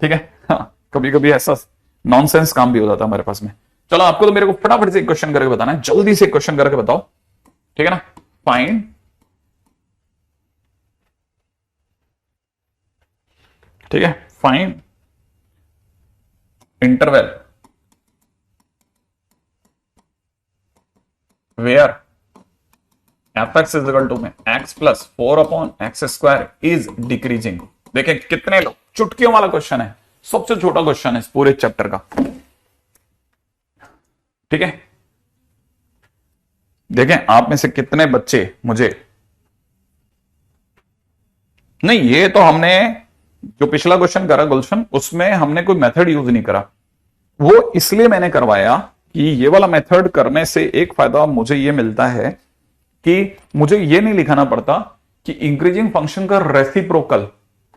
S1: ठीक है। हाँ, कभी कभी ऐसा नॉनसेंस काम भी हो जाता है हमारे पास में। चलो, आपको तो मेरे को फटाफट से क्वेश्चन करके बताना है, जल्दी से क्वेश्चन करके बताओ, ठीक है ना। फाइंड ठीक है, find interval where fx is equal to में x plus 4/x² is decreasing. देखें कितने लोग, चुटकियों वाला क्वेश्चन है, सबसे छोटा क्वेश्चन है इस पूरे चैप्टर का, ठीक है। देखें आप में से कितने बच्चे मुझे, नहीं ये तो हमने जो पिछला क्वेश्चन करा गुलशन, उसमें हमने कोई मेथड यूज नहीं करा, वो इसलिए मैंने करवाया कि ये वाला मेथड करने से एक फायदा मुझे ये मिलता है कि मुझे ये नहीं लिखाना पड़ता कि इंक्रीजिंग फंक्शन का रेसिप्रोकल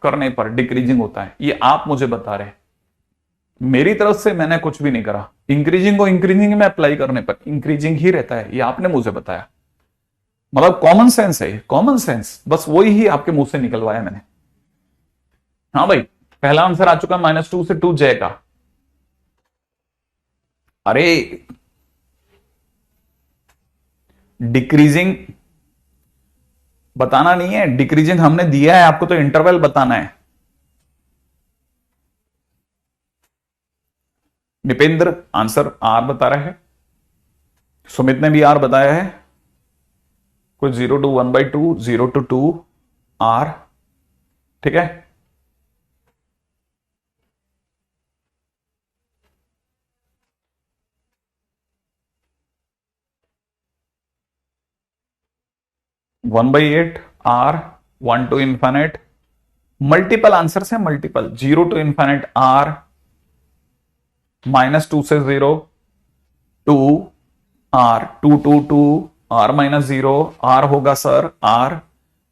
S1: करने पर डिक्रीजिंग होता है, ये आप मुझे बता रहे हैं, मेरी तरफ से मैंने कुछ भी नहीं करा। इंक्रीजिंग को इंक्रीजिंग में अप्लाई करने पर इंक्रीजिंग ही रहता है, ये आपने मुझे बताया, मतलब कॉमन सेंस है, कॉमन सेंस, बस वही ही आपके मुंह से निकलवाया मैंने। हाँ भाई, पहला आंसर आ चुका -2 से 2 j का। अरे डिक्रीजिंग बताना नहीं है, डिक्रीजिंग हमने दिया है आपको, तो इंटरवल बताना है। निपेंद्र आंसर आर बता रहा है, सुमित ने भी आर बताया है, कुछ 0 to 1/2, 0 to 2 आर, ठीक है। One by 8 or, 1 to infinite, multiple answer है, मल्टीपल, 0 to इन्फिनिट आर, -2 से 0 2 आर, 2 to 2 आर -0 आर होगा सर आर,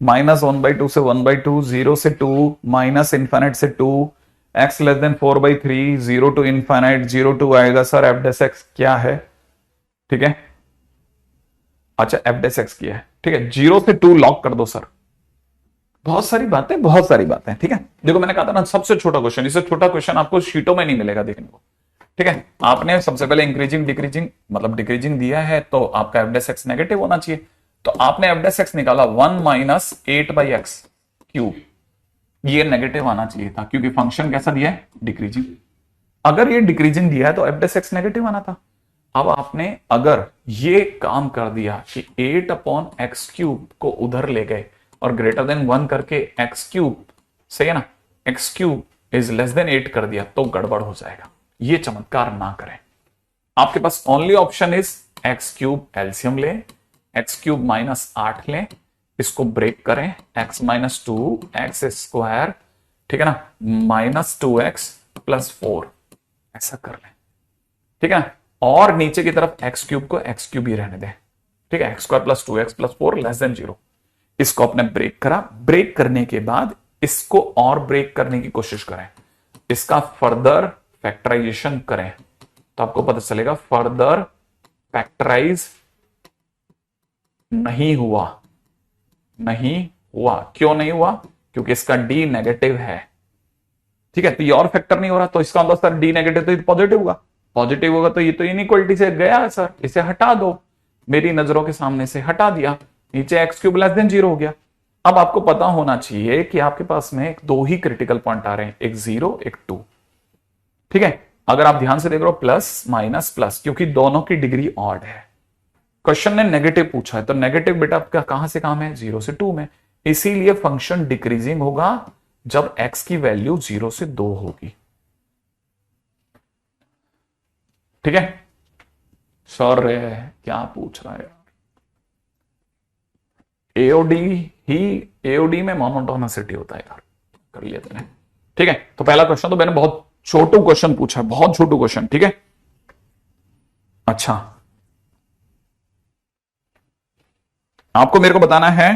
S1: -1/2 से 1/2, 0 से 2 माइनस इन्फिनिट से 2, x less than 4/3, 0 to infinite 0 2 आएगा सर, एफ डेस एक्स क्या है, ठीक है। अच्छा एफ डेस एक्स क्या है, ठीक है, 0 से 2 लॉक कर दो सर, बहुत सारी बातें, बहुत सारी बातें, ठीक है। देखो मैंने कहा था ना सबसे छोटा क्वेश्चन, इससे छोटा क्वेश्चन आपको शीटों में नहीं मिलेगा देखने को, ठीक है। आपने सबसे पहले इंक्रीजिंग डिक्रीजिंग मतलब डिक्रीजिंग दिया है तो आपका एफ डेस एक्स नेगेटिव होना चाहिए, तो आपने एफ डेस एक्स निकाला 1 माइनस 8/x क्यूब, ये नेगेटिव आना चाहिए था क्योंकि फंक्शन कैसा दिया है, डिक्रीजिंग। अगर ये डिक्रीजिंग दिया है तो एफ डेस एक्स नेगेटिव आना था। अब आपने अगर ये काम कर दिया कि 8/x³ को उधर ले गए और ग्रेटर देन 1 करके x³ सही है ना, x³ इज लेस देन 8 कर दिया तो गड़बड़ हो जाएगा। ये चमत्कार ना करें। आपके पास only option is x³ LCM ले, x³ माइनस 8 ले, इसको ब्रेक करें, x माइनस 2 एक्स स्क्वायर, ठीक है ना, माइनस 2x प्लस 4 ऐसा कर लें, ठीक है। और नीचे की तरफ x³ को x³ ही रहने दें, ठीक है, x² plus 2x plus 4 less than 0। इसको आपने ब्रेक करा, ब्रेक करने के बाद इसको और ब्रेक करने की कोशिश करें, इसका फर्दर फैक्टराइजेशन करें तो आपको पता चलेगा फर्दर फैक्टराइज नहीं हुआ, नहीं हुआ। क्यों नहीं हुआ, क्योंकि इसका डी नेगेटिव है, ठीक है। तो ये और फैक्टर नहीं हो रहा तो इसका मतलब सर डी नेगेटिव तो पॉजिटिव होगा, पॉजिटिव होगा तो ये तो इनइक्वालिटी से गया है सर, इसे हटा दो, मेरी नजरों के सामने से हटा दिया, नीचे x³ लेस देन 0 हो गया। अब आपको पता होना चाहिए कि आपके पास में दो ही क्रिटिकल पॉइंट आ रहे हैं, एक 0 एक 2, ठीक है। अगर आप ध्यान से देख रहे हो प्लस माइनस प्लस, क्योंकि दोनों की डिग्री ऑड है। क्वेश्चन ने नेगेटिव पूछा है तो नेगेटिव बेटा आपका कहां से काम है, 0 से 2 में, इसीलिए फंक्शन डिक्रीजिंग होगा जब x की वैल्यू 0 से 2 होगी, ठीक है। सर क्या पूछ रहा है यार, एओडी ही, एओडी में मोनोटोनिसिटी होता है यार, कर लिया मैंने, ठीक है। तो पहला क्वेश्चन तो मैंने बहुत छोटू क्वेश्चन पूछा है, बहुत छोटू क्वेश्चन, ठीक है। अच्छा आपको मेरे को बताना है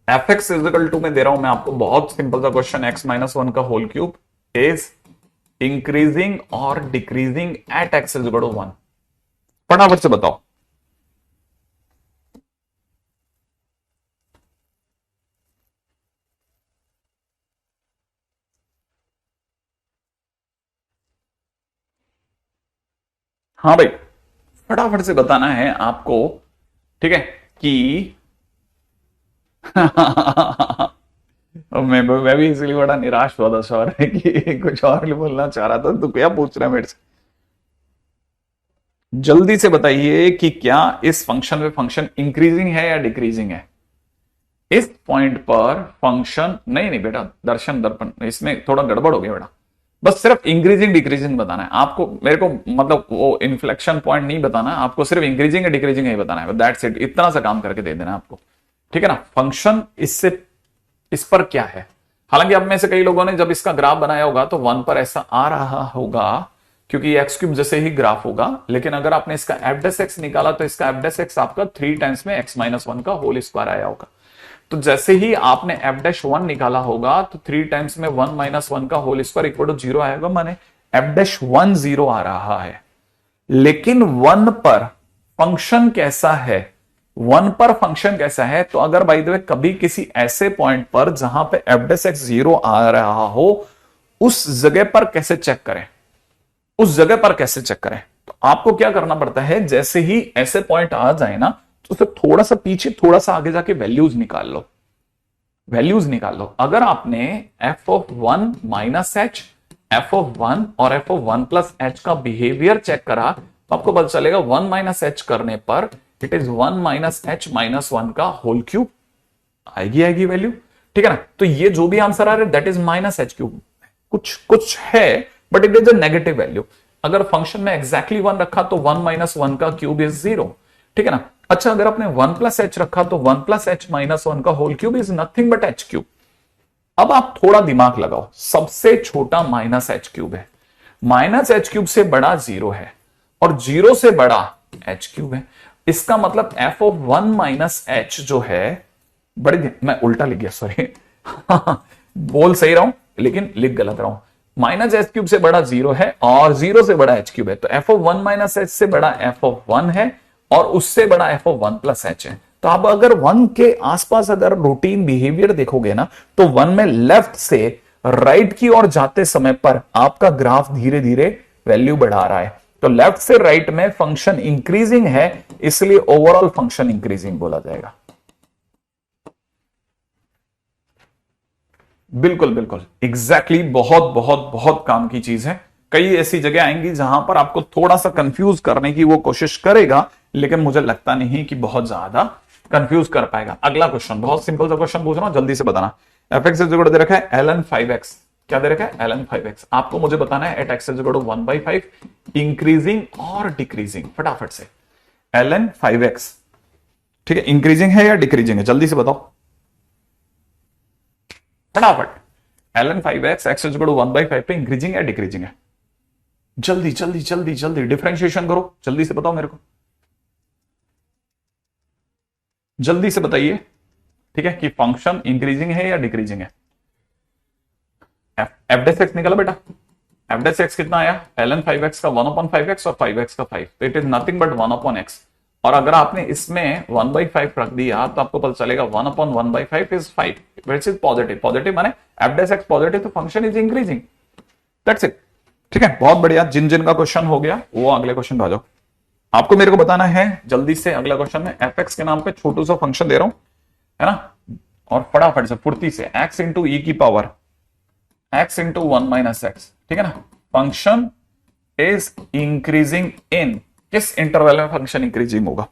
S1: एफ एक्स इजिकल टू में दे रहा हूं मैं आपको बहुत सिंपल सा क्वेश्चन, x माइनस 1 का होल क्यूब इज इंक्रीजिंग और decreasing at x equal to 1। फटाफट से बताओ। हाँ भाई फटाफट से बताना है आपको, ठीक है कि मैं भी इसलिए बड़ा निराश हुआ था सर कि कुछ और बोलना चाह रहा था, तो क्या पूछ रहा है मेरे से। जल्दी से बताइए कि क्या इस फंक्शन में फंक्शन इंक्रीजिंग है या डिक्रीजिंग है। इस पॉइंट पर फंक्शन नहीं, नहीं बेटा दर्शन दर्पण इसमें थोड़ा गड़बड़ हो गया बेटा, बस सिर्फ इंक्रीजिंग डिक्रीजिंग बताना है आपको, मेरे को मतलब वो इन्फ्लेक्शन पॉइंट नहीं बताना, आपको सिर्फ इंक्रीजिंग या डिक्रीजिंग ही बताना है, दैट्स इट, इतना सा काम करके दे देना आपको, ठीक है ना। फंक्शन इससे इस पर क्या है, हालांकि अब में से कई लोगों ने जब इसका ग्राफ बनाया होगा तो 1 पर ऐसा आ रहा होगा क्योंकि x³ जैसे ही ग्राफ होगा, लेकिन अगर आपने इसका एफ डेस एक्स निकाला तो इसका एफ डेस एक्स आपका 3 टाइम्स में x माइनस 1 का होल स्क्वायर आया होगा। तो जैसे ही आपने एफ डैश 1 निकाला होगा तो 3 टाइम्स में 1 माइनस 1 का होल स्क्वायर इक्वल टू 0 आएगा, माने एफ डैश 1 0 आ रहा है। लेकिन 1 पर फंक्शन कैसा है, 1 पर फंक्शन कैसा है, तो अगर बाय द वे कभी किसी ऐसे पॉइंट पर जहां पे एफ डैश एक्स 0 आ रहा हो, उस जगह पर कैसे चेक करें, उस जगह पर कैसे चेक करें। तो आपको क्या करना पड़ता है, जैसे ही ऐसे पॉइंट आ जाए ना तो उसे थोड़ा सा पीछे थोड़ा सा आगे जाके वैल्यूज निकाल लो, वैल्यूज निकाल लो। अगर आपने F of 1 minus H, F of 1 और एफ ऑफ 1 प्लस एच का बिहेवियर चेक करा तो आपको पता चलेगा 1 माइनस एच करने पर it is 1 minus H minus 1 का होल क्यूब आएगी वैल्यू, ठीक है ना। तो ये जो भी आंसर आ रहा है that is minus H cube, कुछ है but it is a negative value. अगर फंक्शन में एग्जैक्टली 1 रखा तो 1 माइनस 1 का क्यूब इज 0, ठीक है ना। अच्छा अगर आपने 1 प्लस एच रखा तो 1 प्लस एच माइनस 1 का whole cube is nothing but H cube. अब आप थोड़ा दिमाग लगाओ, सबसे छोटा माइनस एच क्यूब है, माइनस एच क्यूब से बड़ा 0 है और 0 से बड़ा एच क्यूब है। इसका मतलब एफ ऑफ 1 माइनस एच जो है मैं उल्टा लिख गया, सॉरी। बोल सही रहा हूं लेकिन लिख गलत रहा हूं। माइनस एच क्यूब से बड़ा 0 है और 0 से बड़ा एच क्यूब है, तो एफ ऑफ 1 माइनस एच से बड़ा एफ ऑफ 1 है और उससे बड़ा एफ ऑफ 1 प्लस एच है। तो आप अगर 1 के आसपास अगर रूटीन बिहेवियर देखोगे ना, तो 1 में लेफ्ट से राइट की ओर जाते समय पर आपका ग्राफ धीरे धीरे वैल्यू बढ़ा रहा है। तो लेफ्ट से राइट में फंक्शन इंक्रीजिंग है, इसलिए ओवरऑल फंक्शन इंक्रीजिंग बोला जाएगा। बिल्कुल बिल्कुल एग्जैक्टली, बहुत बहुत बहुत काम की चीज है। कई ऐसी जगह आएंगी जहां पर आपको थोड़ा सा कंफ्यूज करने की वो कोशिश करेगा, लेकिन मुझे लगता नहीं कि बहुत ज्यादा कंफ्यूज कर पाएगा। अगला क्वेश्चन, बहुत सिंपल सा क्वेश्चन पूछ रहा हूं, जल्दी से बताना। एफ एक्स इज दे रखा है ln 5x, क्या दे रखा है ln 5x। आपको मुझे बताना है एट एक्स इज 1/5 इंक्रीजिंग और डिक्रीजिंग, फटाफट से। ln 5x, ठीक है, इंक्रीजिंग है या डिक्रीजिंग है, जल्दी से बताओ फटाफट। ln 5x x इज 1/5 पे इंक्रीजिंग या डिक्रीजिंग है, जल्दी जल्दी जल्दी जल्दी डिफरेंशिएशन करो, जल्दी से बताओ मेरे को, जल्दी से बताइए, ठीक है, कि फंक्शन इंक्रीजिंग है या डिक्रीजिंग है। एफ डेस एक्स निकाला बेटा, एफ डेस एक्स कितना आया, ln 5x का 1/5x और 5x का 5, तो it is nothing but 1/x। और अगर आपने इसमें 1/5 रख दिया तो आपको पता चलेगा 1/1/5 is 5, which is positive. Positive माने एफ डेस एक्स पॉजिटिव, तो function is increasing, that's it. ठीक है, बहुत बढ़िया। जिन जिन का क्वेश्चन हो गया वो अगले क्वेश्चन पे आ जाओ। आपको मेरे को बताना है जल्दी से अगला क्वेश्चन में, एफ एक्स के नाम पे छोटू सा फंक्शन दे रहा हूं, है ना, और फटाफट से फुर्ती से x इंटू ई की power x into 1 minus x, ठीक है ना। फंक्शन इज इंक्रीजिंग इन, किस इंटरवल में फंक्शन इंक्रीजिंग होगा,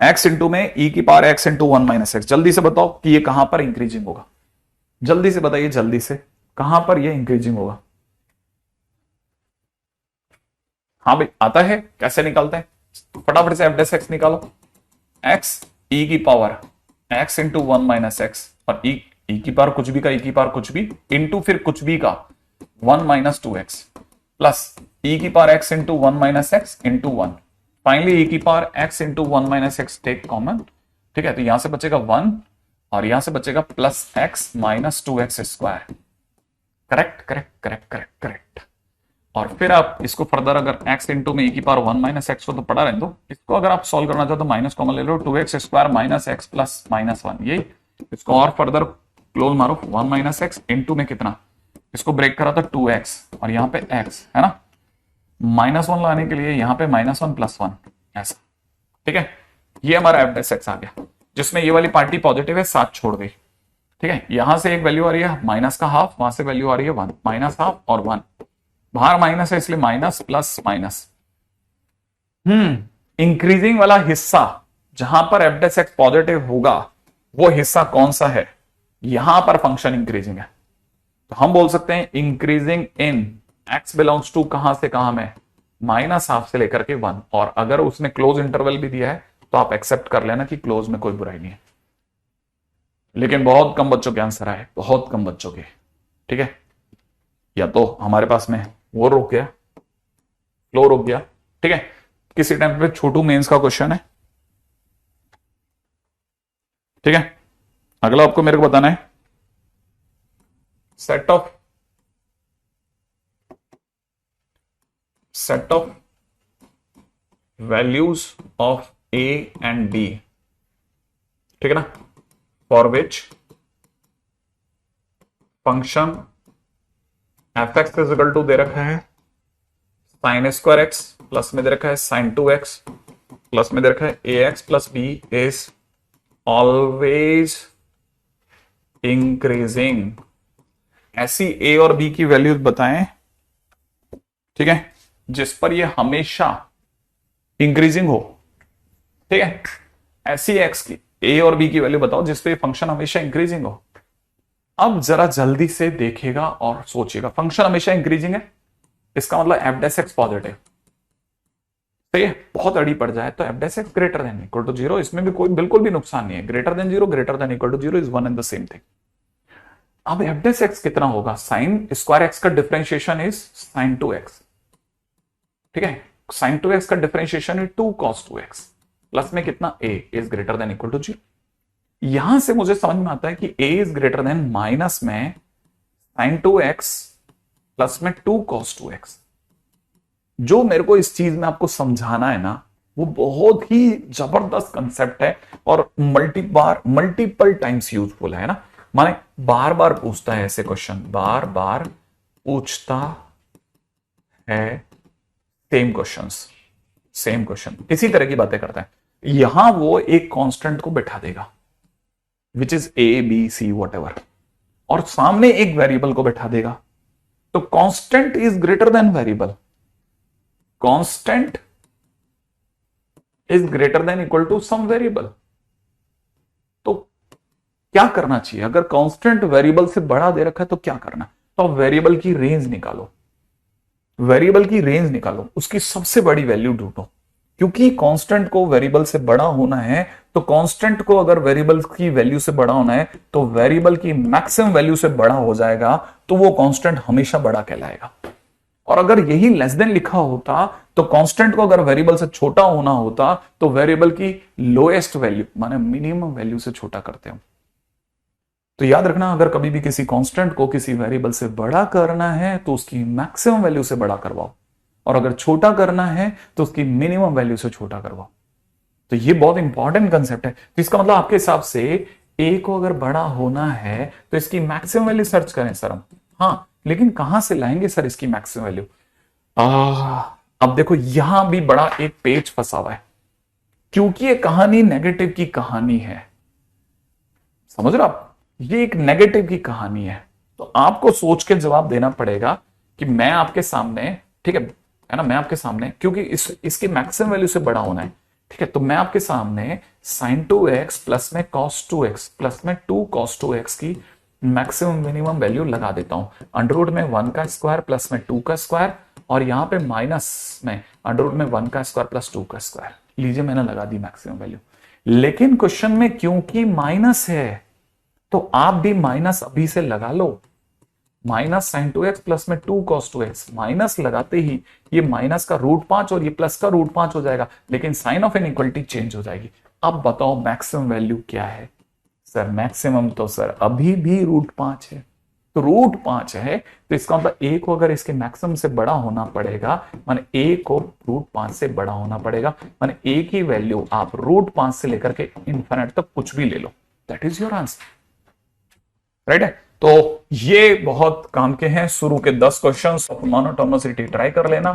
S1: x इंटू में e की power x into 1 minus x. जल्दी से बताओ कि ये कहां पर इंक्रीजिंग होगा, जल्दी से बताइए, जल्दी से कहां पर ये इंक्रीजिंग होगा। हाँ भाई आता है, कैसे निकालते हैं, फटाफट से एफ डेस एक्स निकालो। x e की power x into 1 minus x, और e की पावर कुछ भी का e की पावर कुछ भी इंटू फिर कुछ भी का 1 माइनस 2x प्लस e की power x into 1 minus X into 1, finally e की power x into 1 minus X take common, ठीक है, तो यहां से बचेगा 1 और यहां से बचेगा plus x minus 2x square. Correct correct correct correct correct. और फिर आप इसको फर्दर अगर x इंटू में e की पावर 1 माइनस एक्स को तो पढ़ा रहे तो इसको अगर आप सॉल्व करना चाहो तो माइनस कॉमन ले लो, 2x square minus x plus minus 1, ये इसको और फर्दर क्लोज मारो, 1 माइनस एक्स इंटू में कितना, इसको ब्रेक करा तो 2x और यहाँ पे x है ना, -1 लाने के लिए यहाँ पे -1 प्लस 1 ऐसा, ठीक है। ये हमारा एफ डेस एक्स आ गया, जिसमें ये वाली पार्टी पॉजिटिव है, 7 छोड़ गई, ठीक है। यहां से एक वैल्यू आ रही है माइनस का हाफ, वहां से वैल्यू आ रही है 1, माइनस हाफ और 1, बाहर माइनस है इसलिए माइनस प्लस माइनस। इंक्रीजिंग वाला हिस्सा जहां पर एफ डेस एक्स पॉजिटिव होगा वो हिस्सा कौन सा है, यहां पर फंक्शन इंक्रीजिंग है, तो हम बोल सकते हैं increasing in x belongs to कहां से कहां में, माइनस हाफ से लेकर के 1, और अगर उसने क्लोज इंटरवल भी दिया है तो आप एक्सेप्ट कर लेना कि क्लोज में कोई बुराई नहीं है। लेकिन बहुत कम बच्चों के आंसर आए, बहुत कम बच्चों के, ठीक है, या तो हमारे पास में वो रुक गया, फ्लो रुक गया, ठीक है। किसी टाइम पे छोटू मेंस का क्वेश्चन है, ठीक है। अगला आपको मेरे को बताना है set of values of a and b, ठीक है ना, for which function f x is equal to दे रखा है साइन स्क्वायर एक्स, प्लस में दे रखा है साइन 2x, प्लस में दे रखा है a x plus b is always increasing. ऐसी ए और बी की वैल्यूज बताएं, ठीक है, जिस पर ये हमेशा इंक्रीजिंग हो, ठीक है। ऐसी एक्स की ए और बी की वैल्यू बताओ जिस पे फंक्शन हमेशा इंक्रीजिंग हो। अब जरा जल्दी से देखिएगा और सोचिएगा, फंक्शन हमेशा इंक्रीजिंग है, इसका मतलब एफ डेस एक्स पॉजिटिव, सही है। बहुत अड़ी पड़ जाए तो F dash X greater than equal to 0, इसमें भी कोई बिल्कुल भी नुकसान नहीं है, greater than 0 greater than equal to 0 is one and the same thing. अब एफ डेस एक्स कितना होगा, साइन स्क्वायर एक्स का डिफरेंशिएशन इज साइन 2x, ठीक है, साइन 2x का differentiation is 2 cos 2x, plus में कितना a is greater than equal to 0, यहां से मुझे समझ में आता है कि a is greater then minus में sin 2x प्लस में 2 cos 2x। जो मेरे को इस चीज में आपको समझाना है ना, वो बहुत ही जबरदस्त कंसेप्ट है और मल्टीपल टाइम्स यूजफुल है ना। माने बार बार पूछता है ऐसे क्वेश्चन, बार बार पूछता है सेम क्वेश्चन इसी तरह की बातें करता है। यहां वो एक कांस्टेंट को बैठा देगा which is A B C whatever, और सामने एक वेरिएबल को बैठा देगा। तो constant is greater than variable, constant is greater than equal to some variable. तो क्या करना चाहिए? अगर कांस्टेंट वेरिएबल से बड़ा दे रखा है तो क्या करना? तो वेरिएबल की रेंज निकालो, वेरिएबल की रेंज निकालो, उसकी सबसे बड़ी वैल्यू ढूंढो। क्योंकि कांस्टेंट को वेरिएबल से बड़ा होना है, तो कांस्टेंट को अगर वेरिएबल की वैल्यू से बड़ा होना है तो वेरिएबल की मैक्सिमम वैल्यू से बड़ा हो जाएगा, तो वो कांस्टेंट हमेशा बड़ा कहलाएगा। और अगर यही लेस देन लिखा होता तो कांस्टेंट को अगर वेरिएबल से छोटा होना होता तो वेरिएबल की लोएस्ट वैल्यू माने मिनिमम वैल्यू से छोटा करते हम। तो याद रखना, अगर कभी भी किसी कांस्टेंट को किसी वेरिएबल से बड़ा करना है तो उसकी मैक्सिमम वैल्यू से बड़ा करवाओ, और अगर छोटा करना है तो उसकी मिनिमम वैल्यू से छोटा करवाओ। तो ये बहुत इंपॉर्टेंट कंसेप्ट है। तो इसका मतलब आपके हिसाब से ए को अगर बड़ा होना है तो इसकी मैक्सिमम वैल्यू सर्च करें सर हम। हाँ, लेकिन कहां से लाएंगे सर इसकी मैक्सिमम वैल्यू? अब देखो यहां भी बड़ा एक पेच फंसा हुआ है, क्योंकि ये कहानी नेगेटिव की कहानी है। समझ रहे हो आप? ये एक नेगेटिव की कहानी है। तो आपको सोच के जवाब देना पड़ेगा कि मैं आपके सामने, ठीक है ना, मैं आपके सामने, क्योंकि इसकी मैक्सिमम वैल्यू से बड़ा होना है, ठीक है, तो मैं आपके सामने sin 2x प्लस में cos 2x प्लस में 2 cos 2x की मैक्सिमम मिनिमम वैल्यू लगा देता हूं। अंडररूट में 1 का स्क्वायर प्लस में 2 का स्क्वायर, और यहां पे माइनस में अंडररूट में 1 का स्क्वायर प्लस 2 का स्क्वायर। लीजिए मैंने लगा दी मैक्सिमम वैल्यू। लेकिन क्वेश्चन में क्योंकि माइनस है तो आप भी माइनस अभी से लगा लो। माइनस sin 2x प्लस में 2 cos 2x, माइनस लगाते ही ये माइनस का √5 और ये प्लस का √5 हो जाएगा, लेकिन साइन ऑफ इनइक्वालिटी चेंज हो जाएगी। अब बताओ मैक्सिमम वैल्यू क्या है? सर मैक्सिमम तो सर अभी भी √5 है। तो √5 है तो इसका मतलब a को अगर इसके मैक्सिमम से बड़ा होना पड़ेगा, माने a को √5 से बड़ा होना पड़ेगा, माने a की वैल्यू आप √5 से लेकर के इन्फिनिट तक कुछ भी ले लो, that is your answer. Right है? तो ये बहुत काम के हैं। शुरू के 10 क्वेश्चंस ऑफ मोनोटोनिसिटी ट्राई कर लेना,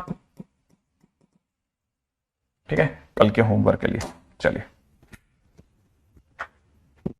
S1: ठीक है, कल के होमवर्क के लिए। चलिए।